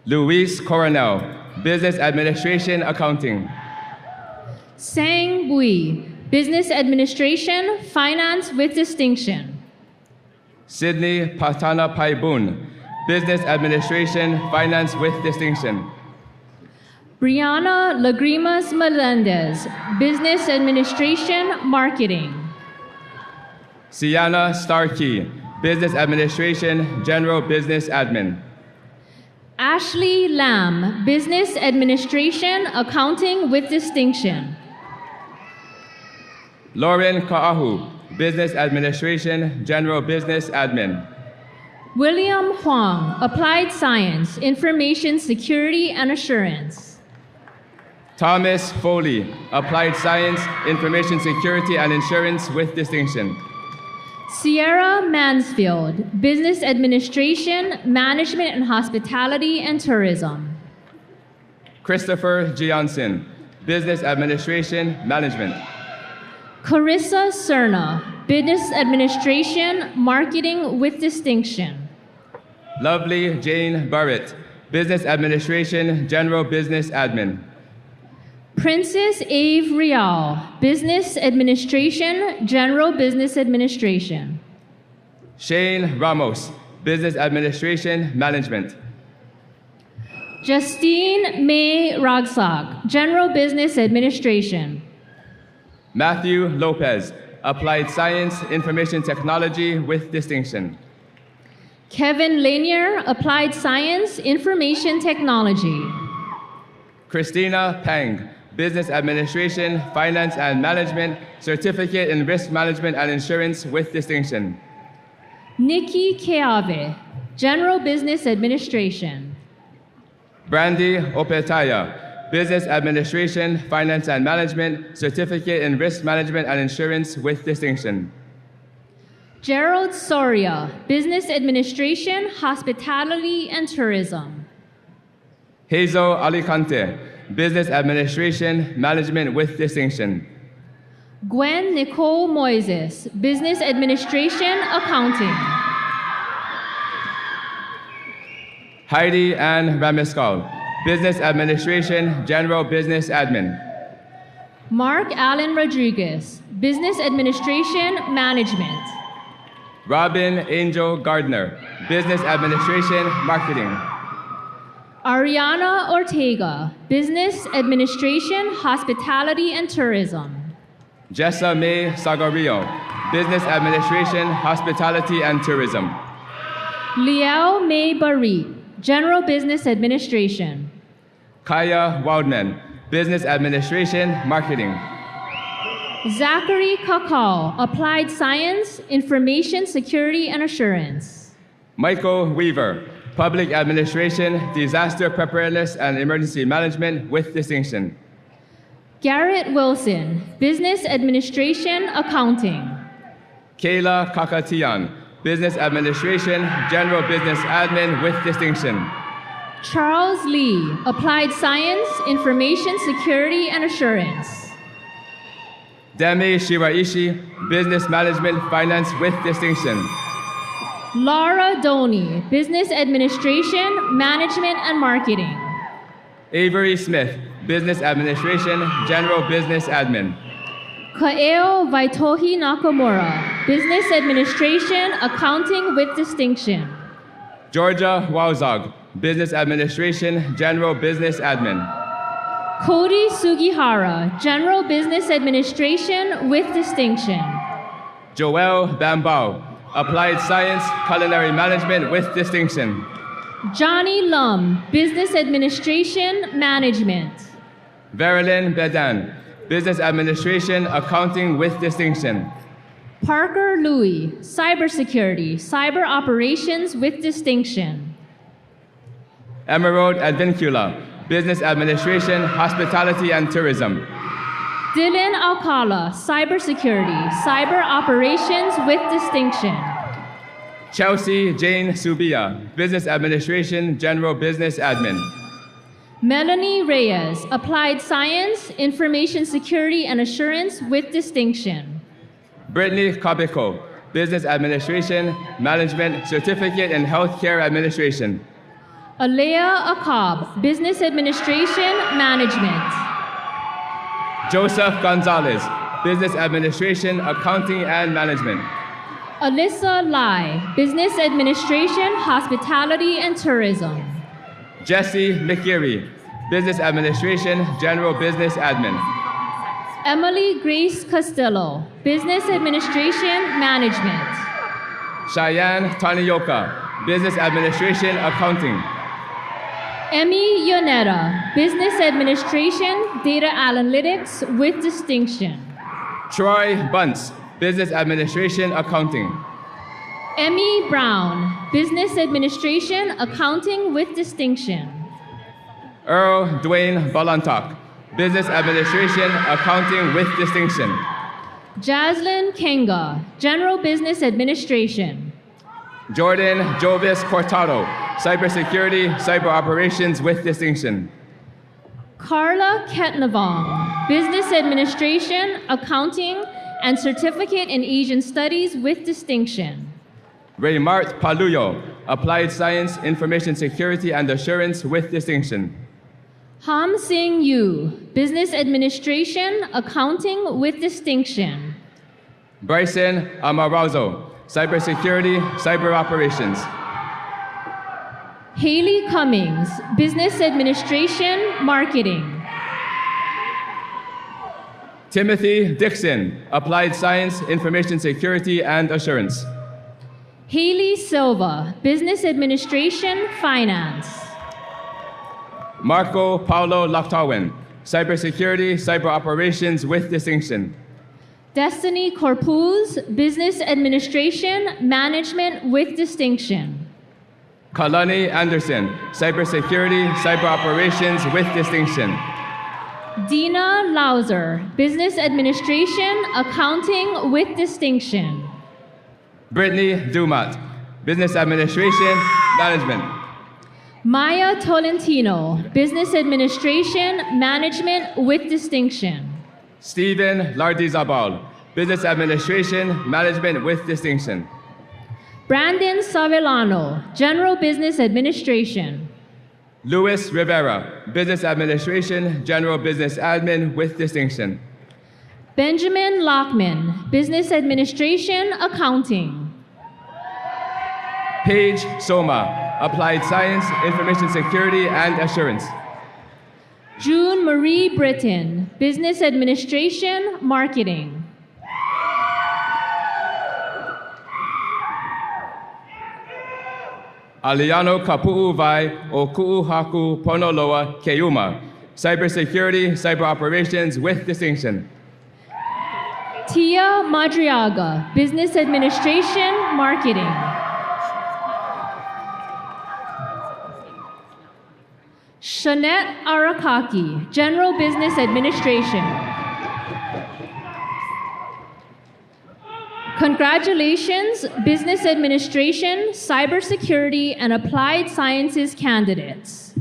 Luis Coronel, Business Administration Accounting. Sang Bui, Business Administration, Finance with Distinction. Sydney Patana Paibun, Business Administration, Finance with Distinction. Brianna Lagrimas Melendez, Business Administration, Marketing. Sienna Starkey, Business Administration, General Business Admin. Ashley Lam, Business Administration, Accounting with Distinction. Lauren Ka'ahu, Business Administration, General Business Admin. William Huang, Applied Science, Information Security and Assurance. Thomas Foley, Applied Science, Information Security and Insurance with Distinction. Sierra Mansfield, Business Administration, Management and Hospitality and Tourism. Christopher Gianson, Business Administration, Management. Carissa Cerna, Business Administration, Marketing with Distinction. Lovely Jane Barrett, Business Administration, General Business Admin. Princess Ave Rial, Business Administration, General Business Administration. Shane Ramos, Business Administration, Management. Justine May Rogsak, General Business Administration. Matthew Lopez, Applied Science, Information Technology with Distinction. Kevin Lanier, Applied Science, Information Technology. Christina Pang, Business Administration, Finance and Management, Certificate in Risk Management and Insurance with Distinction. Nikki Keave, General Business Administration. Brandy Opetaya, Business Administration, Finance and Management, Certificate in Risk Management and Insurance with Distinction. Gerald Soria, Business Administration, Hospitality and Tourism. Hazel Alicante, Business Administration, Management with Distinction. Gwen Nicole Moises, Business Administration, Accounting. Heidi Ann Ramiskal, Business Administration, General Business Admin. Mark Allen Rodriguez, Business Administration, Management. Robin Angel Gardner, Business Administration, Marketing. Ariana Ortega, Business Administration, Hospitality and Tourism. Jessa May Sagario, Business Administration, Hospitality and Tourism. Liao May Barit, General Business Administration. Kaya Wildman, Business Administration, Marketing. Zachary Kakal, Applied Science, Information Security and Assurance. Michael Weaver, Public Administration, Disaster Preparedness and Emergency Management with Distinction. Garrett Wilson, Business Administration, Accounting. Kayla Kakatian, Business Administration, General Business Admin with Distinction. Charles Lee, Applied Science, Information Security and Assurance. Demi Shiraishi, Business Management, Finance with Distinction. Laura Doney, Business Administration, Management and Marketing. Avery Smith, Business Administration, General Business Admin. Kaeo Vaitohi Nakamura, Business Administration, Accounting with Distinction. Georgia Wauzog, Business Administration, General Business Admin. Cody Sugihara, General Business Administration with Distinction. Joel Bambao, Applied Science, Culinary Management with Distinction. Johnny Lum, Business Administration, Management. Verilyn Bedan, Business Administration, Accounting with Distinction. Parker Louie, Cybersecurity, Cyber Operations with Distinction. Emerald Advincula, Business Administration, Hospitality and Tourism. Dylan Alcala, Cybersecurity, Cyber Operations with Distinction. Chelsea Jane Subia, Business Administration, General Business Admin. Melanie Reyes, Applied Science, Information Security and Assurance with Distinction. Brittany Kabiko, Business Administration, Management, Certificate in Healthcare Administration. Alea Akab, Business Administration, Management. Joseph Gonzalez, Business Administration, Accounting and Management. Alyssa Lai, Business Administration, Hospitality and Tourism. Jesse McGeary, Business Administration, General Business Admin. Emily Grace Castillo, Business Administration, Management. Cheyenne Tanioka, Business Administration, Accounting. Emmy Yonetta, Business Administration, Data Analytics with distinction. Troy Bunce, Business Administration, Accounting. Emmy Brown, Business Administration, Accounting with distinction. Earl Dwayne Balantok, Business Administration, Accounting with distinction. Jaslyn Kenga, General Business Administration. Jordan Jovis Cortado, Cybersecurity, Cyber Operations with distinction. Carla Ketnavong, Business Administration, Accounting, and Certificate in Asian Studies with distinction. Raymart Paluyo, Applied Science, Information Security and Assurance with distinction. Ham Sing Yu, Business Administration, Accounting with distinction. Bryson Amarazo, Cybersecurity, Cyber Operations. Haley Cummings, Business Administration, Marketing. Timothy Dixon, Applied Science, Information Security and Assurance. Haley Silva, Business Administration, Finance. Marco Paulo Lactawin, Cybersecurity, Cyber Operations with distinction. Destiny Corpuz, Business Administration, Management with distinction. Kalani Anderson, Cybersecurity, Cyber Operations with distinction. Dina Lauser, Business Administration, Accounting with distinction. Brittany Dumat, Business Administration, Management. Maya Tolentino, Business Administration, Management with distinction. Stephen Lardizabal, Business Administration, Management with distinction. Brandon Savellano, General Business Administration. Luis Rivera, Business Administration, General Business Admin with distinction. Benjamin Lockman, Business Administration, Accounting. Paige Soma, Applied Science, Information Security and Assurance. June Marie Britton, Business Administration, Marketing. Aliano Kapu'u Vai o Ku'uhaku Ponoloa Keuma, Cybersecurity, Cyber Operations with distinction. Tia Madriaga, Business Administration, Marketing. Shanette Arakaki, General Business Administration. Congratulations, Business Administration, Cybersecurity, and Applied Sciences candidates.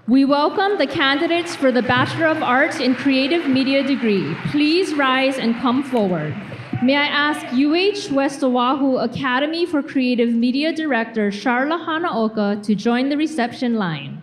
We welcome the candidates for the Bachelor of Arts in Creative Media degree. Please rise and come forward. May I ask UH West Oahu Academy for Creative Media Director Sharla Hanaoka to join the reception line.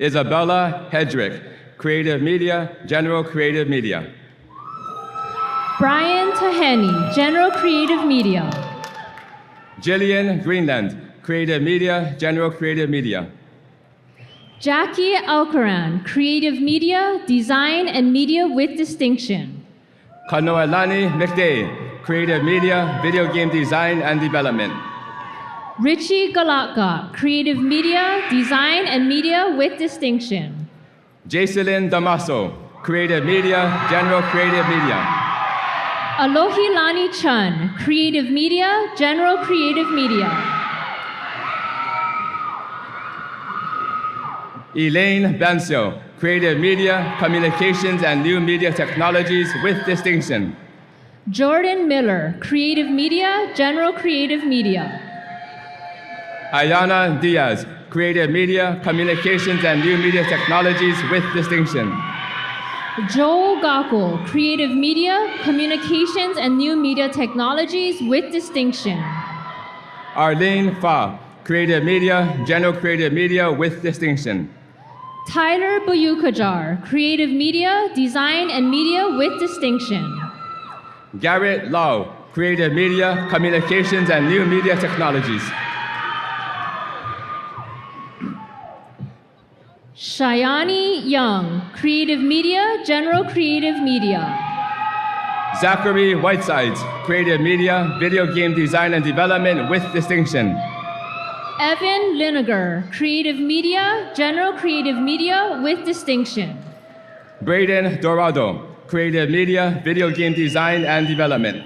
Isabella Hedrick, Creative Media, General Creative Media. Brian Taheni, General Creative Media. Jillian Greenland, Creative Media, General Creative Media. Jackie Alcaran, Creative Media, Design and Media with Distinction. Kanoelani McDay, Creative Media, Video Game Design and Development. Richie Galatka, Creative Media, Design and Media with Distinction. Jacelyn Damaso, Creative Media, General Creative Media. Alohilani Chun, Creative Media, General Creative Media. Elaine Bansio, Creative Media, Communications and New Media Technologies with Distinction. Jordan Miller, Creative Media, General Creative Media. Ayana Diaz, Creative Media, Communications and New Media Technologies with Distinction. Joel Gakul, Creative Media, Communications and New Media Technologies with Distinction. Arlene Fa, Creative Media, General Creative Media with Distinction. Tyler Bayukajar, Creative Media, Design and Media with Distinction. Garrett Lau, Creative Media, Communications and New Media Technologies. Shayani Young, Creative Media, General Creative Media. Zachary Whitesides, Creative Media, Video Game Design and Development with Distinction. Evan Linegar, Creative Media, General Creative Media with Distinction. Braden Dorado, Creative Media, Video Game Design and Development.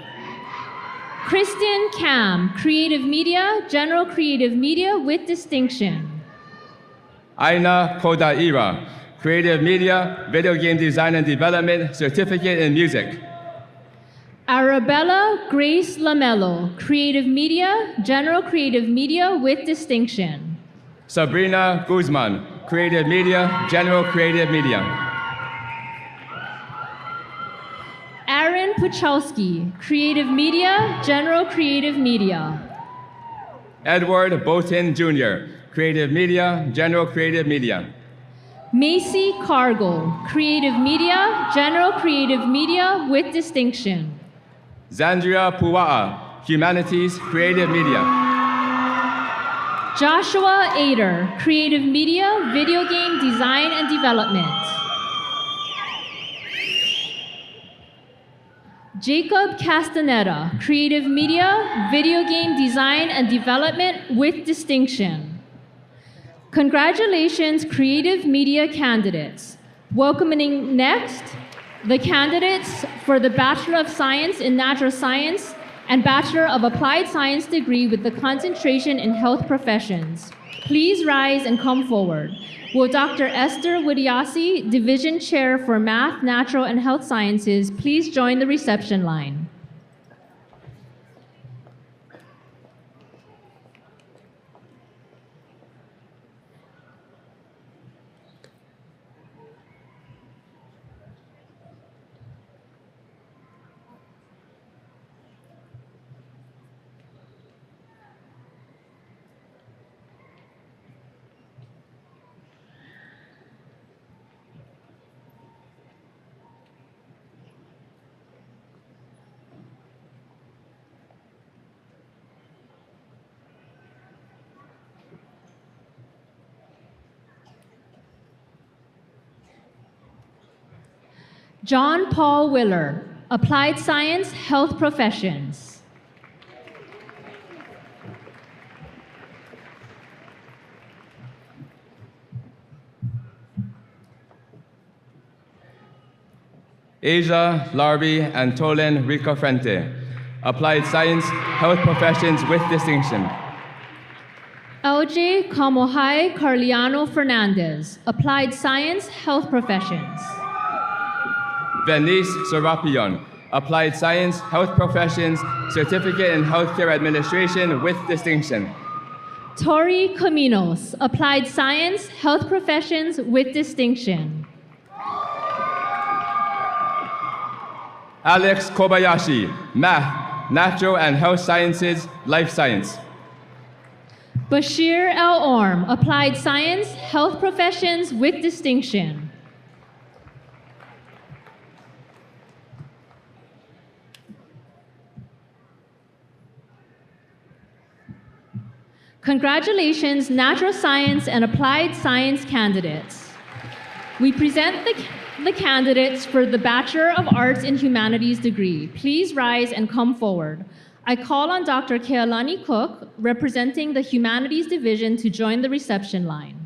Kristen Cam, Creative Media, General Creative Media with Distinction. Aina Kodaira, Creative Media, Video Game Design and Development, Certificate in Music. Arabella Grace Lamello, Creative Media, General Creative Media with Distinction. Sabrina Guzman, Creative Media, General Creative Media. Aaron Puchalski, Creative Media, General Creative Media. Edward Boatin Jr., Creative Media, General Creative Media. Macy Cargill, Creative Media, General Creative Media with Distinction. Zandria Pua'a, Humanities, Creative Media. Joshua Ader, Creative Media, Video Game Design and Development. Jacob Castaneda, Creative Media, Video Game Design and Development with Distinction. Congratulations, Creative Media candidates. Welcoming next, the candidates for the Bachelor of Science in Natural Science and Bachelor of Applied Science degree with the concentration in health professions. Please rise and come forward. Will Dr. Esther Widiasi, Division Chair for Math, Natural, and Health Sciences, please join the reception line. John Paul Willer, Applied Science, Health Professions. Asia Larbi Antolin Rica Frente, Applied Science, Health Professions with Distinction. LJ Kamohai Carliano Fernandez, Applied Science, Health Professions. Venice Serapion, Applied Science, Health Professions, Certificate in Healthcare Administration with Distinction. Tori Caminos, Applied Science, Health Professions with Distinction. Alex Kobayashi, Math, Natural and Health Sciences, Life Science. Bashir El Orm, Applied Science, Health Professions with Distinction. Congratulations, Natural Science and Applied Science candidates. We present the candidates for the Bachelor of Arts in Humanities degree. Please rise and come forward. I call on Dr. Kealani Cook, representing the Humanities Division, to join the reception line.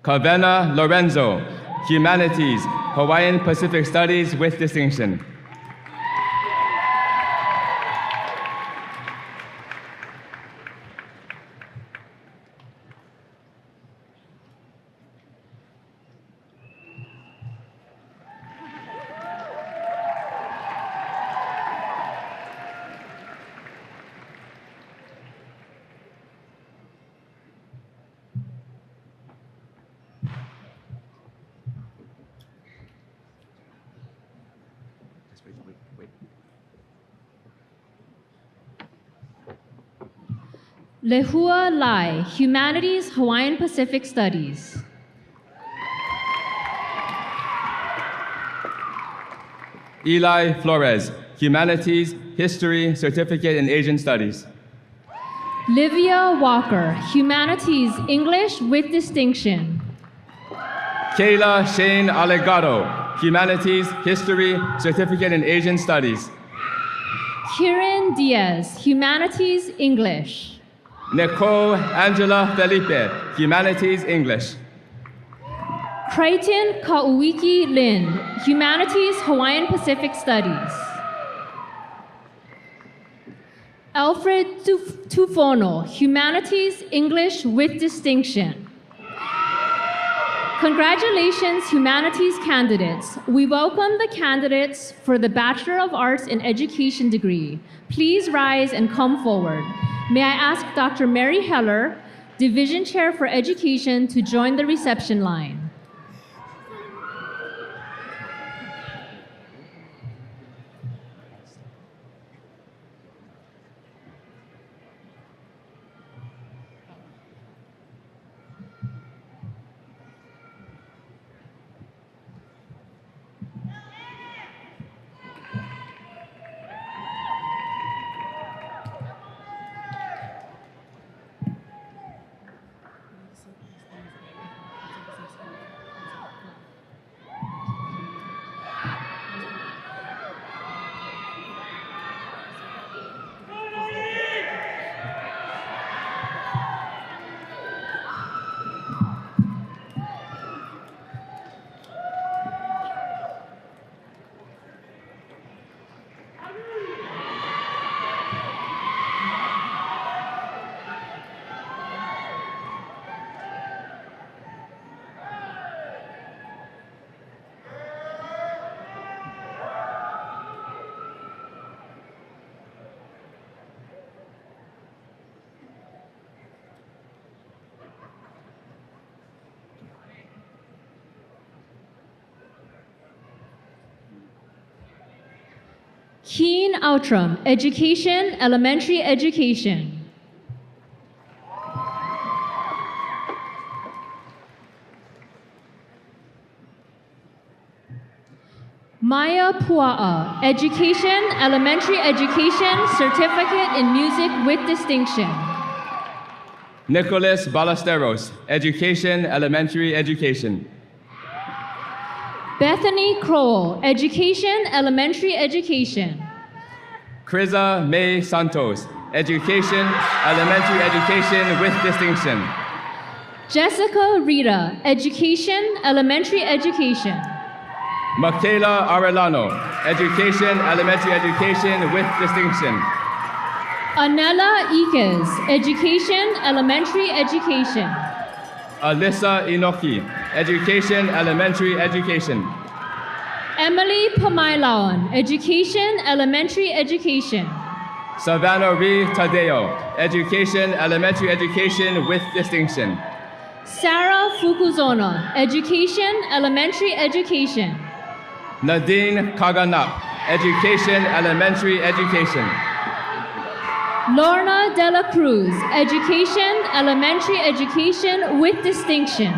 Kavena Lorenzo, Humanities, Hawaiian Pacific Studies with Distinction. Lehua Lai, Humanities, Hawaiian Pacific Studies. Eli Flores, Humanities, History, Certificate in Asian Studies. Livia Walker, Humanities, English with Distinction. Kayla Shane Allegado, Humanities, History, Certificate in Asian Studies. Kiran Diaz, Humanities, English. Nicole Angela Felipe, Humanities, English. Crichton Kauiki Lind, Humanities, Hawaiian Pacific Studies. Alfred Tufono, Humanities, English with Distinction. Congratulations, Humanities candidates. We welcome the candidates for the Bachelor of Arts in Education degree. Please rise and come forward. May I ask Dr. Mary Heller, Division Chair for Education, to join the reception line. Keen Outram, Education, Elementary Education. Maya Pua'a, Education, Elementary Education, Certificate in Music with Distinction. Nicholas Ballesteros, Education, Elementary Education. Bethany Crowell, Education, Elementary Education. Kriza May Santos, Education, Elementary Education with Distinction. Jessica Rita, Education, Elementary Education. Michaela Arellano, education, elementary education with distinction. Anela Iquez, education, elementary education. Alyssa Inoki, education, elementary education. Emily Pamailaon, education, elementary education. Savannah Ree Tadeo, education, elementary education with distinction. Sarah Fukuzono, education, elementary education. Nadine Kaganap, education, elementary education. Lorna Dela Cruz, education, elementary education with distinction.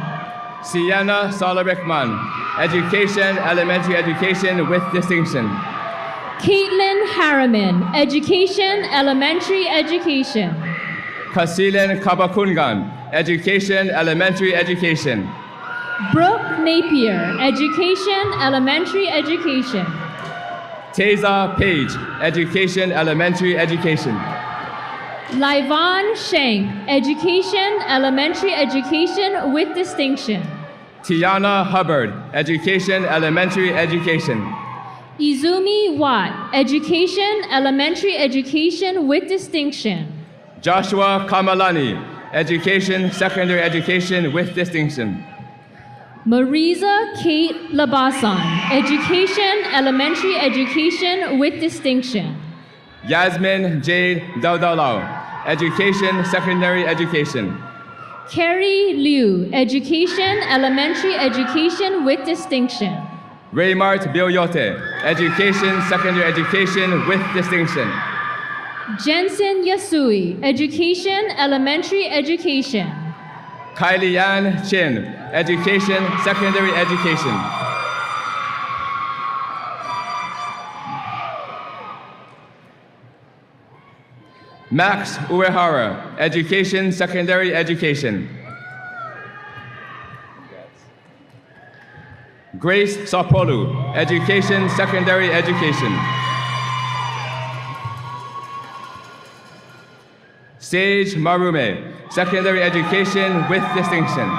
Sienna Solarickman, education, elementary education with distinction. Caitlin Harriman, education, elementary education. Kasilen Kabakungan, education, elementary education. Brooke Napier, education, elementary education. Teza Page, education, elementary education. Livon Shank, education, elementary education with distinction. Tiana Hubbard, education, elementary education. Izumi Watt, education, elementary education with distinction. Joshua Kamalani, education, secondary education with distinction. Marisa Kate Labasan, education, elementary education with distinction. Yasmin Jade Daudaulau, education, secondary education. Carrie Liu, education, elementary education with distinction. Raymart Bioyote, education, secondary education with distinction. Jensen Yasui, education, elementary education. Kylie Ann Chin, education, secondary education. Max Uehara, education, secondary education. Grace Sapolu, education, secondary education. Sage Marume, secondary education with distinction.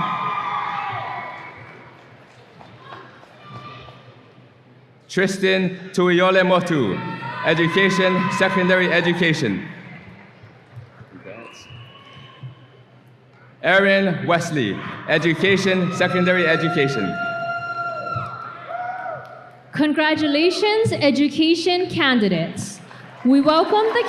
Tristan Tuiole Motu, education, secondary education. Erin Wesley, education, secondary education. Congratulations, education candidates. We welcome the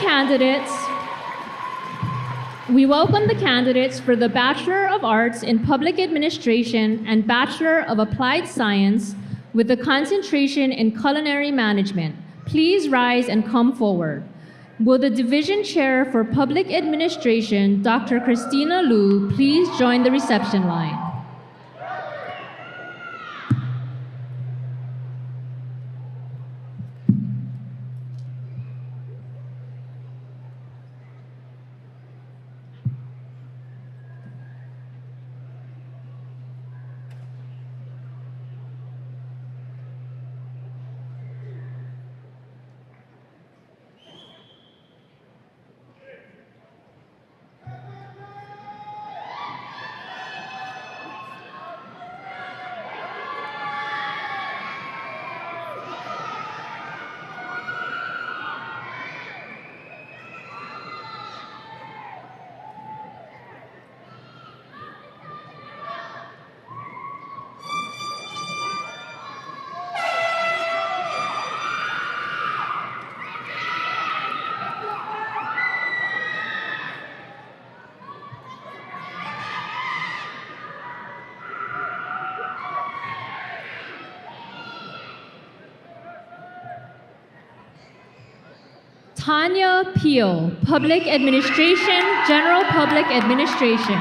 candidates for the Bachelor of Arts in Public Administration and Bachelor of Applied Science with a concentration in culinary management. Please rise and come forward. Will the Division Chair for Public Administration, Dr. Christina Liu, please join the reception line? Tanya Peel, Public Administration, General Public Administration.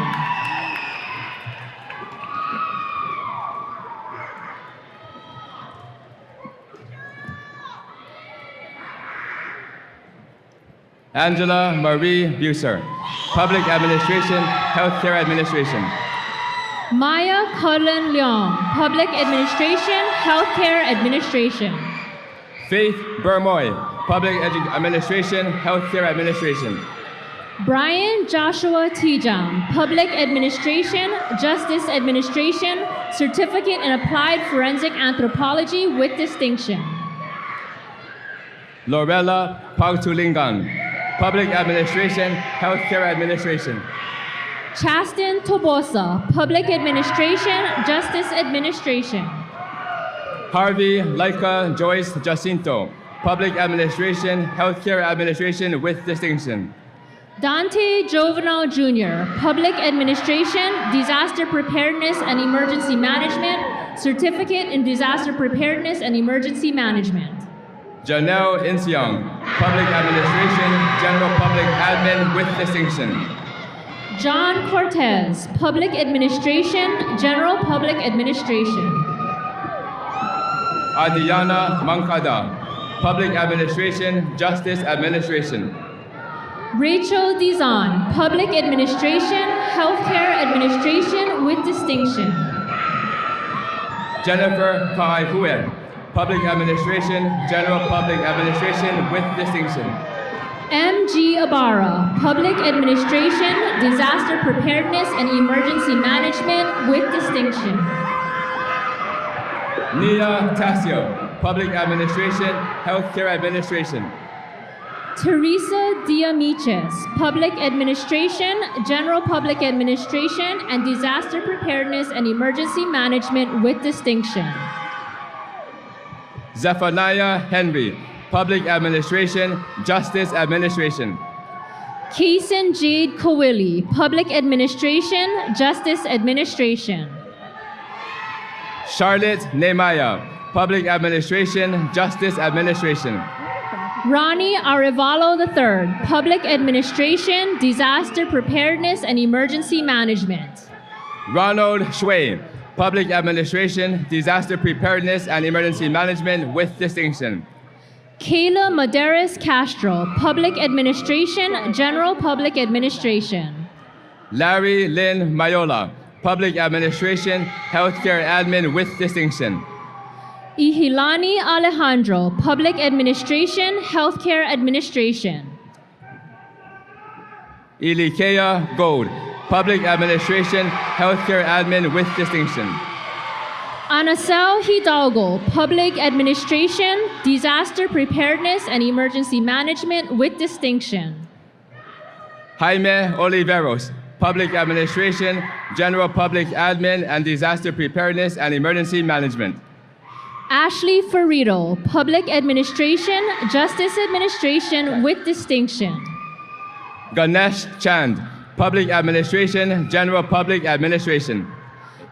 Angela Marie Buser, Public Administration, Healthcare Administration. Maya Cullen Leong, Public Administration, Healthcare Administration. Faith Burmoy, Public Administration, Healthcare Administration. Brian Joshua Tijam, Public Administration, Justice Administration, Certificate in Applied Forensic Anthropology with distinction. Lorella Pautulingan, Public Administration, Healthcare Administration. Chasten Tobosa, Public Administration, Justice Administration. Harvey Laika Joyce Jacinto, Public Administration, Healthcare Administration with distinction. Dante Jovenel Jr., Public Administration, Disaster Preparedness and Emergency Management, Certificate in Disaster Preparedness and Emergency Management. Janelle Inseong, Public Administration, General Public Admin with distinction. John Cortez, Public Administration, General Public Administration. Adriana Mancada, Public Administration, Justice Administration. Rachel Dizon, Public Administration, Healthcare Administration with distinction. Jennifer Kaihuen, Public Administration, General Public Administration with distinction. M.G. Ibarra, Public Administration, Disaster Preparedness and Emergency Management with distinction. Nia Tasio, Public Administration, Healthcare Administration. Teresa Diamiches, Public Administration, General Public Administration, and Disaster Preparedness and Emergency Management with distinction. Zephaniah Henry, Public Administration, Justice Administration. Kaysen Jade Kowili, Public Administration, Justice Administration. Charlotte Nehemiah, Public Administration, Justice Administration. Ronnie Arevalo III, Public Administration, Disaster Preparedness and Emergency Management. Ronald Shui, Public Administration, Disaster Preparedness and Emergency Management with distinction. Kayla Maderas Castro, Public Administration, General Public Administration. Larry Lynn Mayola, Public Administration, Healthcare Admin with distinction. Ihilani Alejandro, Public Administration, Healthcare Administration. Ilikea Gold, Public Administration, Healthcare Admin with distinction. Anacel Hidalgo, Public Administration, Disaster Preparedness and Emergency Management with distinction. Jaime Oliveros, Public Administration, General Public Admin and Disaster Preparedness and Emergency Management. Ashley Ferrito, Public Administration, Justice Administration with distinction. Ganesh Chand, Public Administration, General Public Administration.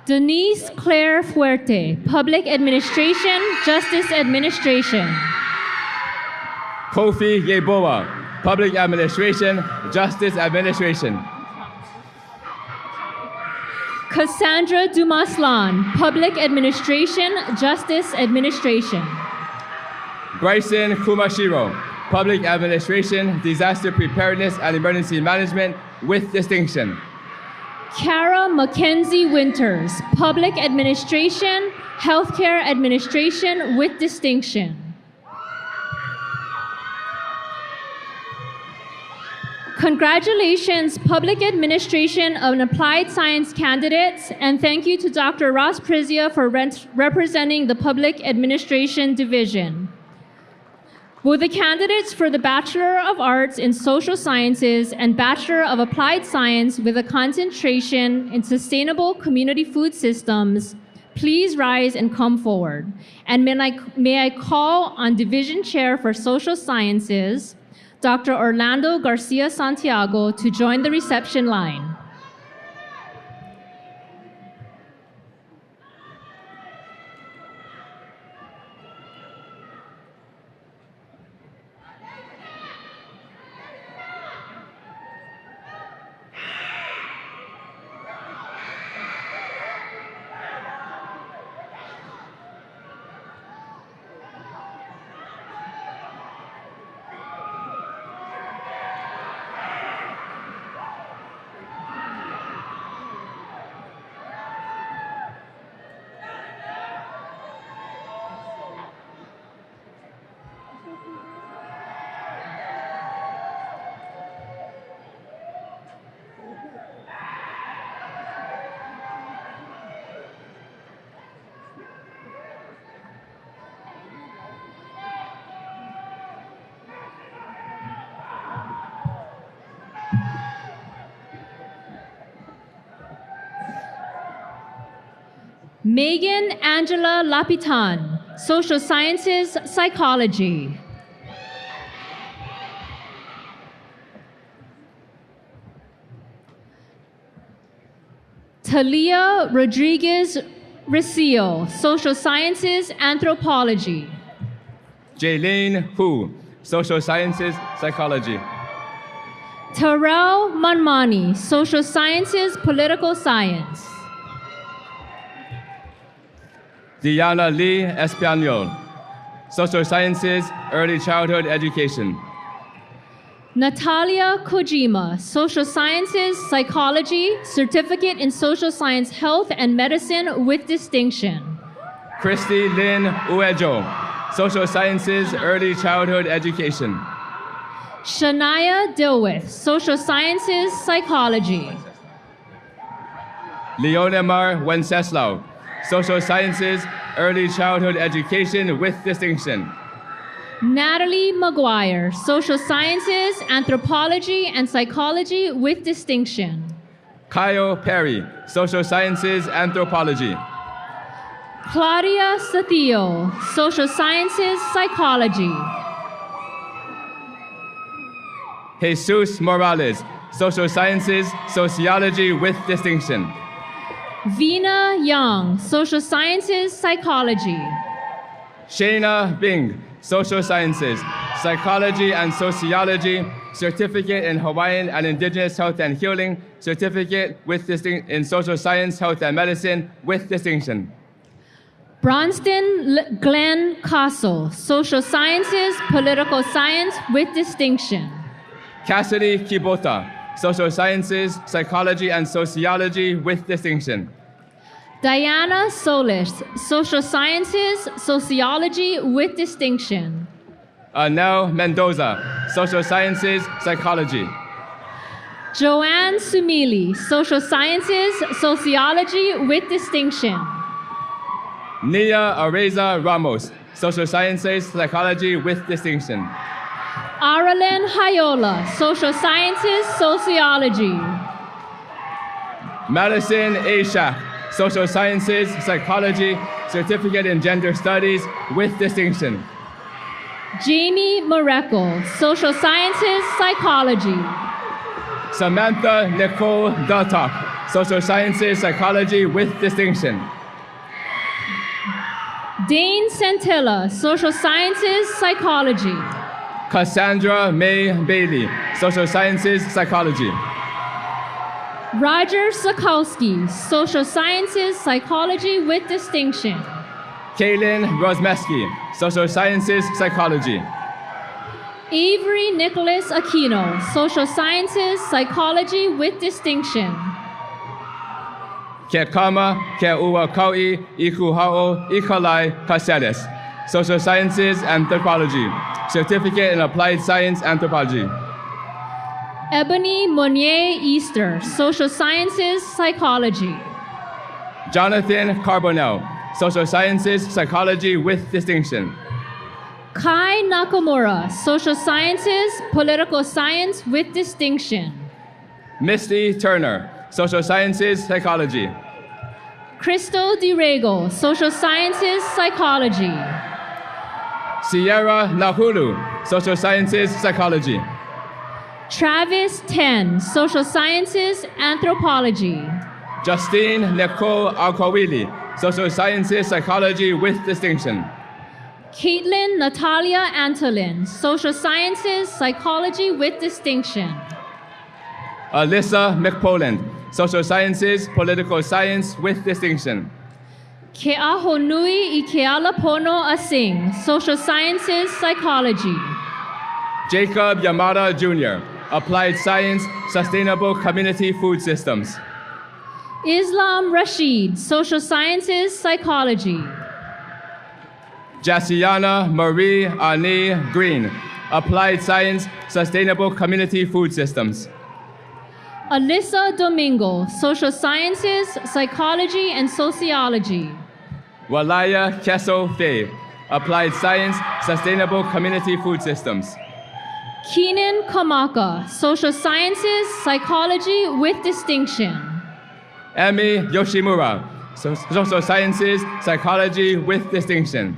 Denise Claire Fuerte, Public Administration, Justice Administration. Kofi Yeboah, Public Administration, Justice Administration. Cassandra Dumaslan, Public Administration, Justice Administration. Bryson Kumashiro, Public Administration, Disaster Preparedness and Emergency Management with distinction. Kara Mackenzie Winters, Public Administration, Healthcare Administration with distinction. Congratulations, Public Administration and Applied Science candidates, and thank you to Dr. Ross Prizia for representing the Public Administration Division. Will the candidates for the Bachelor of Arts in Social Sciences and Bachelor of Applied Science with a concentration in Sustainable Community Food Systems please rise and come forward? And may I call on Division Chair for Social Sciences, Dr. Orlando Garcia Santiago, to join the reception line. Megan Angela Lapitan, Social Sciences, Psychology. Talia Rodriguez Recio, Social Sciences, Anthropology. Jaylene Hu, Social Sciences, Psychology. Terrell Manmani, Social Sciences, Political Science. Diana Lee Espanol, Social Sciences, Early Childhood Education. Natalia Kojima, Social Sciences, Psychology, Certificate in Social Science, Health and Medicine with distinction. Christy Lynn Uejo, Social Sciences, Early Childhood Education. Shania Dilwith, Social Sciences, Psychology. Leonemar Wenceslau, Social Sciences, Early Childhood Education with distinction. Natalie McGuire, Social Sciences, Anthropology and Psychology with distinction. Kyle Perry, Social Sciences, Anthropology. Claudia Sathio, Social Sciences, Psychology. Jesus Morales, Social Sciences, Sociology with distinction. Vina Young, Social Sciences, Psychology. Shayna Bing, Social Sciences, Psychology and Sociology, Certificate in Hawaiian and Indigenous Health and Healing, Certificate with in Social Science, Health and Medicine with distinction. Bronston Glenn Castle, Social Sciences, Political Science with distinction. Cassidy Kibota, Social Sciences, Psychology and Sociology with distinction. Diana Solis, Social Sciences, Sociology with distinction. Anel Mendoza, Social Sciences, Psychology. Joanne Sumili, Social Sciences, Sociology with distinction. Nia Areza Ramos, Social Sciences, Psychology with distinction. Aralyn Hayola, Social Sciences, Sociology. Madison A. Shack, Social Sciences, Psychology, Certificate in Gender Studies with distinction. Jamie Moreco, Social Sciences, Psychology. Samantha Nicole Daltok, Social Sciences, Psychology with distinction. Dane Santilla, Social Sciences, Psychology. Cassandra May Bailey, Social Sciences, Psychology. Roger Sakowski, Social Sciences, Psychology with distinction. Kaylin Rosmeski, Social Sciences, Psychology. Avery Nicholas Aquino, Social Sciences, Psychology with distinction. Ke Kama, Ke Ua Kaui, Iku Hao, Ikalai Caceres, Social Sciences, Anthropology, Certificate in Applied Science, Anthropology. Ebony Monnier Easter, Social Sciences, Psychology. Jonathan Carbonell, Social Sciences, Psychology with distinction. Kai Nakamura, Social Sciences, Political Science with distinction. Misty Turner, Social Sciences, Psychology. Crystal DiRego, Social Sciences, Psychology. Sierra Nahulu, Social Sciences, Psychology. Travis Ten, Social Sciences, Anthropology. Justine Nicole Alkawili, Social Sciences, Psychology with distinction. Caitlin Natalia Antolin, Social Sciences, Psychology with distinction. Alyssa McPoland, Social Sciences, Political Science with distinction. Ke'ahonui Ikealapono Asing, Social Sciences, Psychology. Jacob Yamada Jr., Applied Science, Sustainable Community Food Systems. Islam Rashid, Social Sciences, Psychology. Jasiana Marie Ani Green, Applied Science, Sustainable Community Food Systems. Alyssa Domingo, Social Sciences, Psychology and Sociology. Walaya Kesso Faye, Applied Science, Sustainable Community Food Systems. Keenan Kamaka, Social Sciences, Psychology with distinction. Emi Yoshimura, social sciences, psychology with distinction.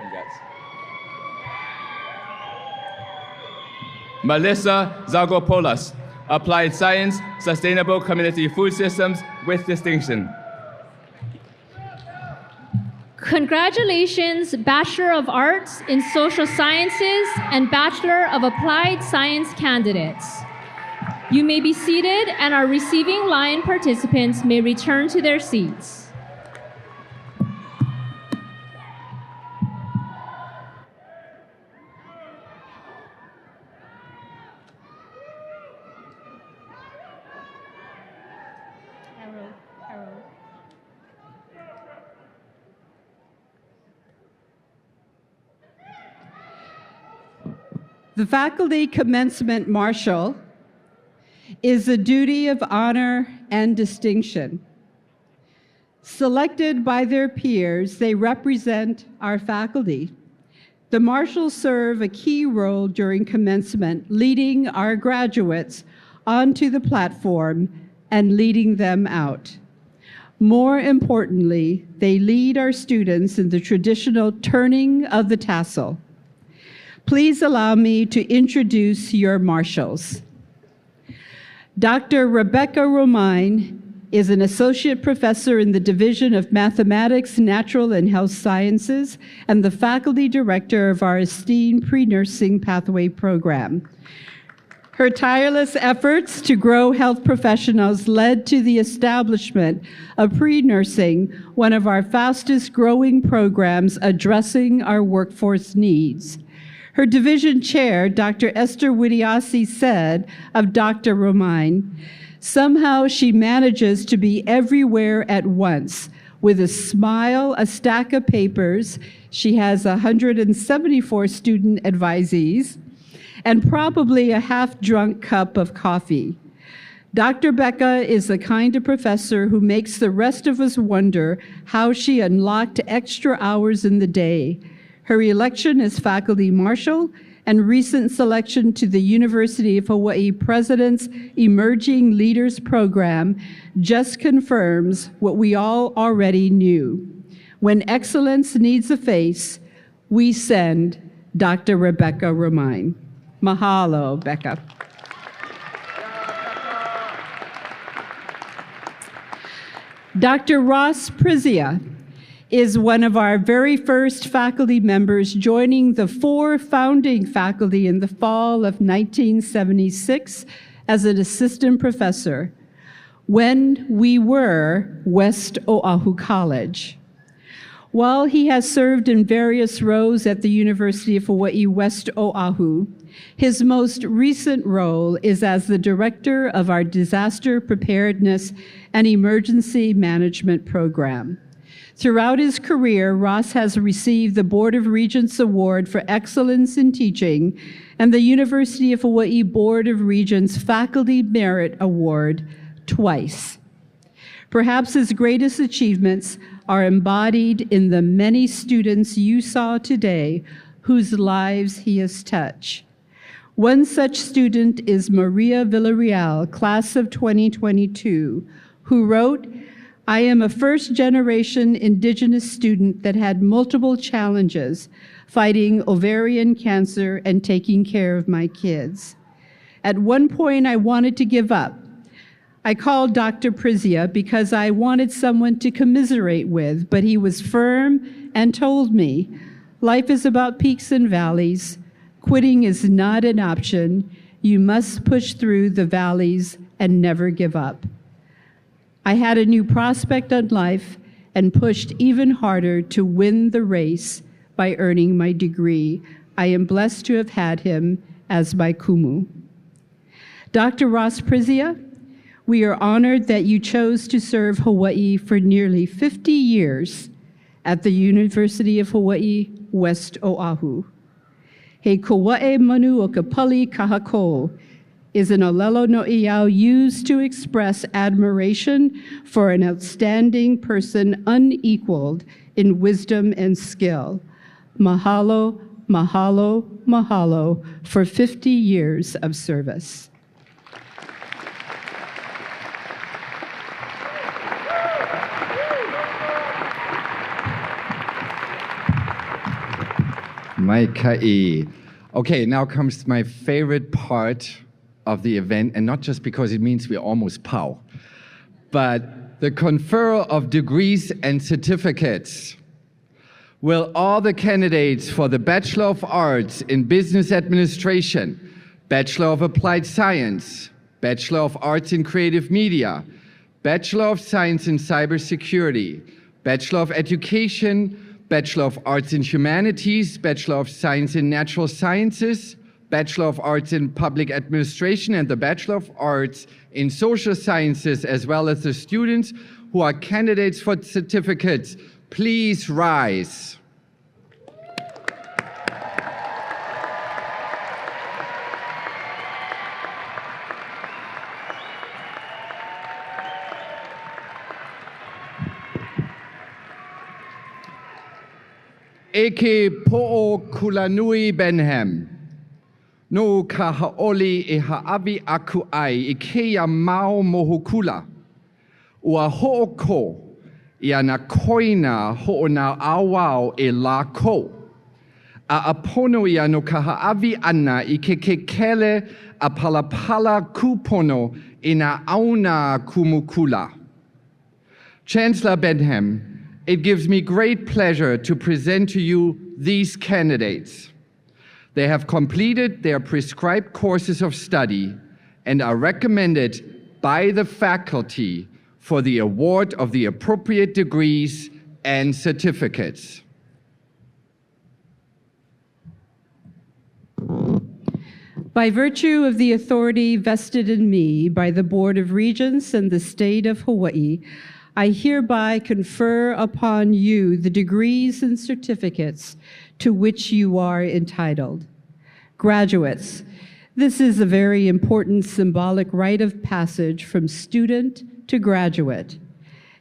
Congrats. Melissa Zagopoulos, applied science, sustainable community food systems with distinction. Congratulations, Bachelor of Arts in Social Sciences and Bachelor of Applied Science candidates. You may be seated, and our receiving line participants may return to their seats. The Faculty Commencement Marshal is a duty of honor and distinction. Selected by their peers, they represent our faculty. The marshals serve a key role during commencement, leading our graduates onto the platform and leading them out. More importantly, they lead our students in the traditional turning of the tassel. Please allow me to introduce your marshals. Dr. Rebecca Romine is an associate professor in the Division of Mathematics, Natural and Health Sciences, and the faculty director of our esteemed pre-nursing pathway program. Her tireless efforts to grow health professionals led to the establishment of pre-nursing, one of our fastest growing programs addressing our workforce needs. Her division chair, Dr. Esther Widiasi, said of Dr. Romine, somehow she manages to be everywhere at once. With a smile, a stack of papers, she has 174 student advisees, and probably a half-drunk cup of coffee. Dr. Becca is the kind of professor who makes the rest of us wonder how she unlocked extra hours in the day. Her election as faculty marshal and recent selection to the University of Hawaii President's Emerging Leaders Program just confirms what we all already knew. When excellence needs a face, we send Dr. Rebecca Romine. Mahalo, Becca. Dr. Ross Prizia is one of our very first faculty members, joining the 4 founding faculty in the fall of 1976 as an assistant professor when we were West Oahu College. While he has served in various roles at the University of Hawaii West Oahu, his most recent role is as the director of our Disaster Preparedness and Emergency Management Program. Throughout his career, Ross has received the Board of Regents Award for Excellence in Teaching and the University of Hawaii Board of Regents Faculty Merit Award twice. Perhaps his greatest achievements are embodied in the many students you saw today whose lives he has touched. One such student is Maria Villarreal, class of 2022, who wrote, I am a first-generation Indigenous student that had multiple challenges, fighting ovarian cancer and taking care of my kids. At one point, I wanted to give up. I called Dr. Prizia because I wanted someone to commiserate with, but he was firm and told me, life is about peaks and valleys. Quitting is not an option. You must push through the valleys and never give up. I had a new prospect on life and pushed even harder to win the race by earning my degree. I am blessed to have had him as my kumu. Dr. Ross Prizia, we are honored that you chose to serve Hawaii for nearly 50 years at the University of Hawaii West Oahu. He Kaua'e Manu o Kapali Kahako is an olelo no iau used to express admiration for an outstanding person unequaled in wisdom and skill. Mahalo, mahalo, mahalo for 50 years of service. Maikai. Okay, now comes my favorite part of the event, and not just because it means we're almost POW, but the conferral of degrees and certificates. Will all the candidates for the Bachelor of Arts in Business Administration, Bachelor of Applied Science, Bachelor of Arts in Creative Media, Bachelor of Science in Cybersecurity, Bachelor of Education, Bachelor of Arts in Humanities, Bachelor of Science in Natural Sciences, Bachelor of Arts in Public Administration, and the Bachelor of Arts in Social Sciences, as well as the students who are candidates for certificates, please rise. Eke po'o kulanui Benham. No ka haoli e haawi aku ai I keia mau mohukula. Ua ho'oko ia na koina ho'o na awao e la ko. A apono ia no ka haawi ana I ke kele a palapala kupono I na auna kumukula. Chancellor Benham, it gives me great pleasure to present to you these candidates. They have completed their prescribed courses of study and are recommended by the faculty for the award of the appropriate degrees and certificates. By virtue of the authority vested in me by the Board of Regents and the State of Hawaii, I hereby confer upon you the degrees and certificates to which you are entitled. Graduates, this is a very important symbolic rite of passage from student to graduate.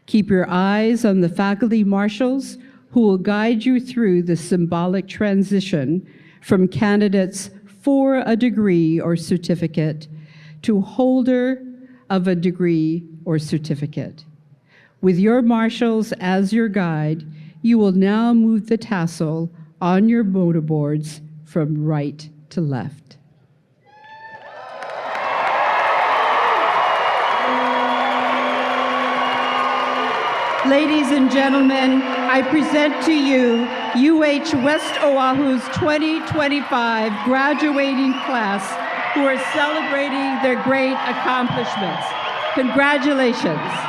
Keep your eyes on the faculty marshals who will guide you through the symbolic transition from candidates for a degree or certificate to holder of a degree or certificate. With your marshals as your guide, you will now move the tassel on your motorboards from right to left. Ladies and gentlemen, I present to you UH West Oahu's 2025 graduating class who are celebrating their great accomplishments. Congratulations.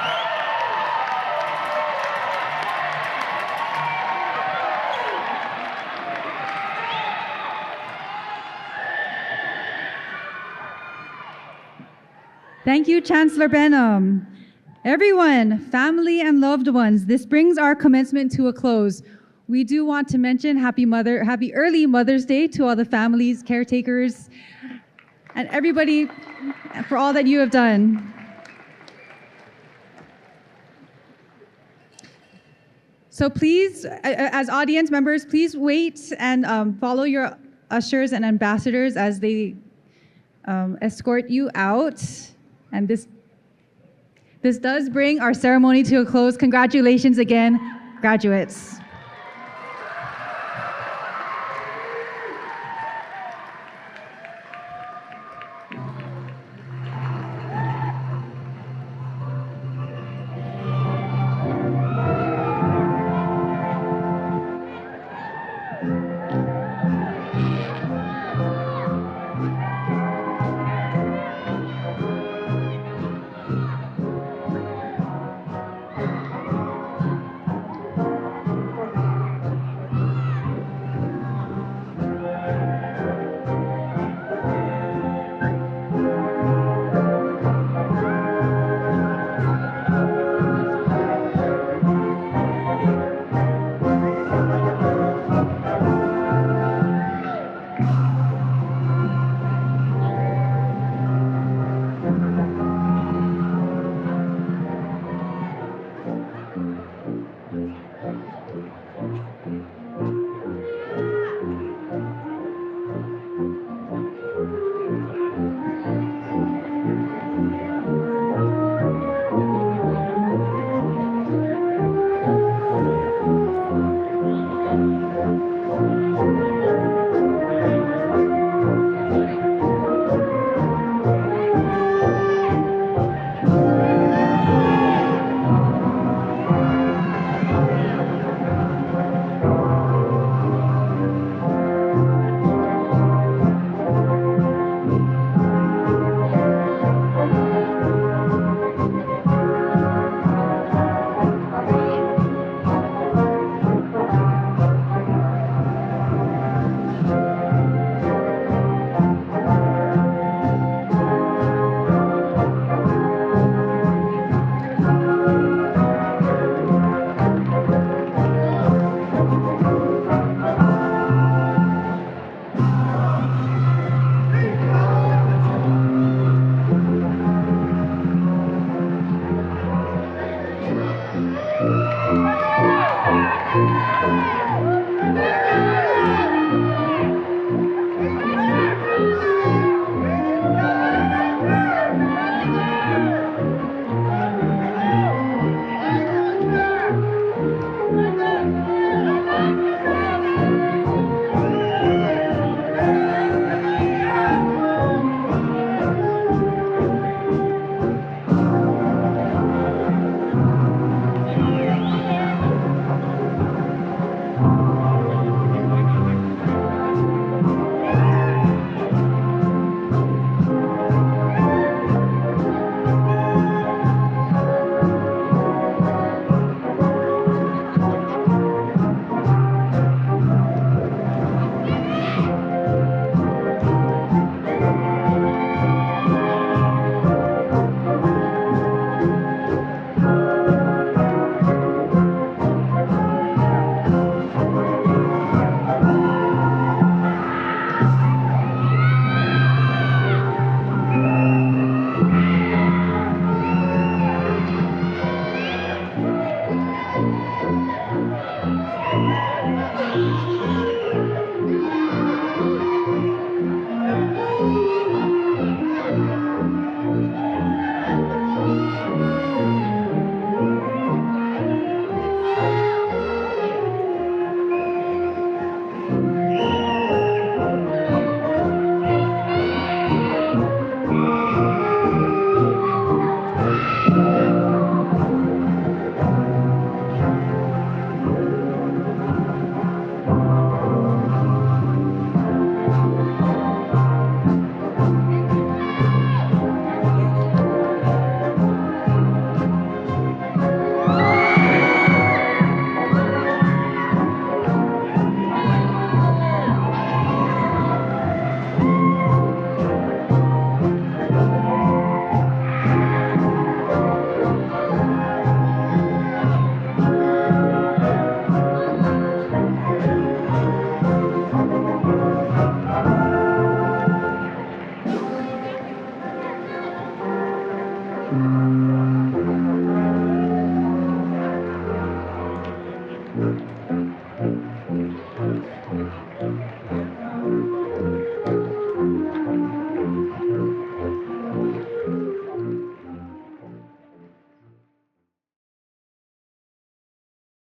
Thank you, Chancellor Benham. Everyone, family and loved ones, this brings our commencement to a close. We do want to mention happy early Mother's Day to all the families, caretakers, and everybody for all that you have done. So please, as audience members, please wait and follow your ushers and ambassadors as they escort you out. And this does bring our ceremony to a close. Congratulations again, graduates.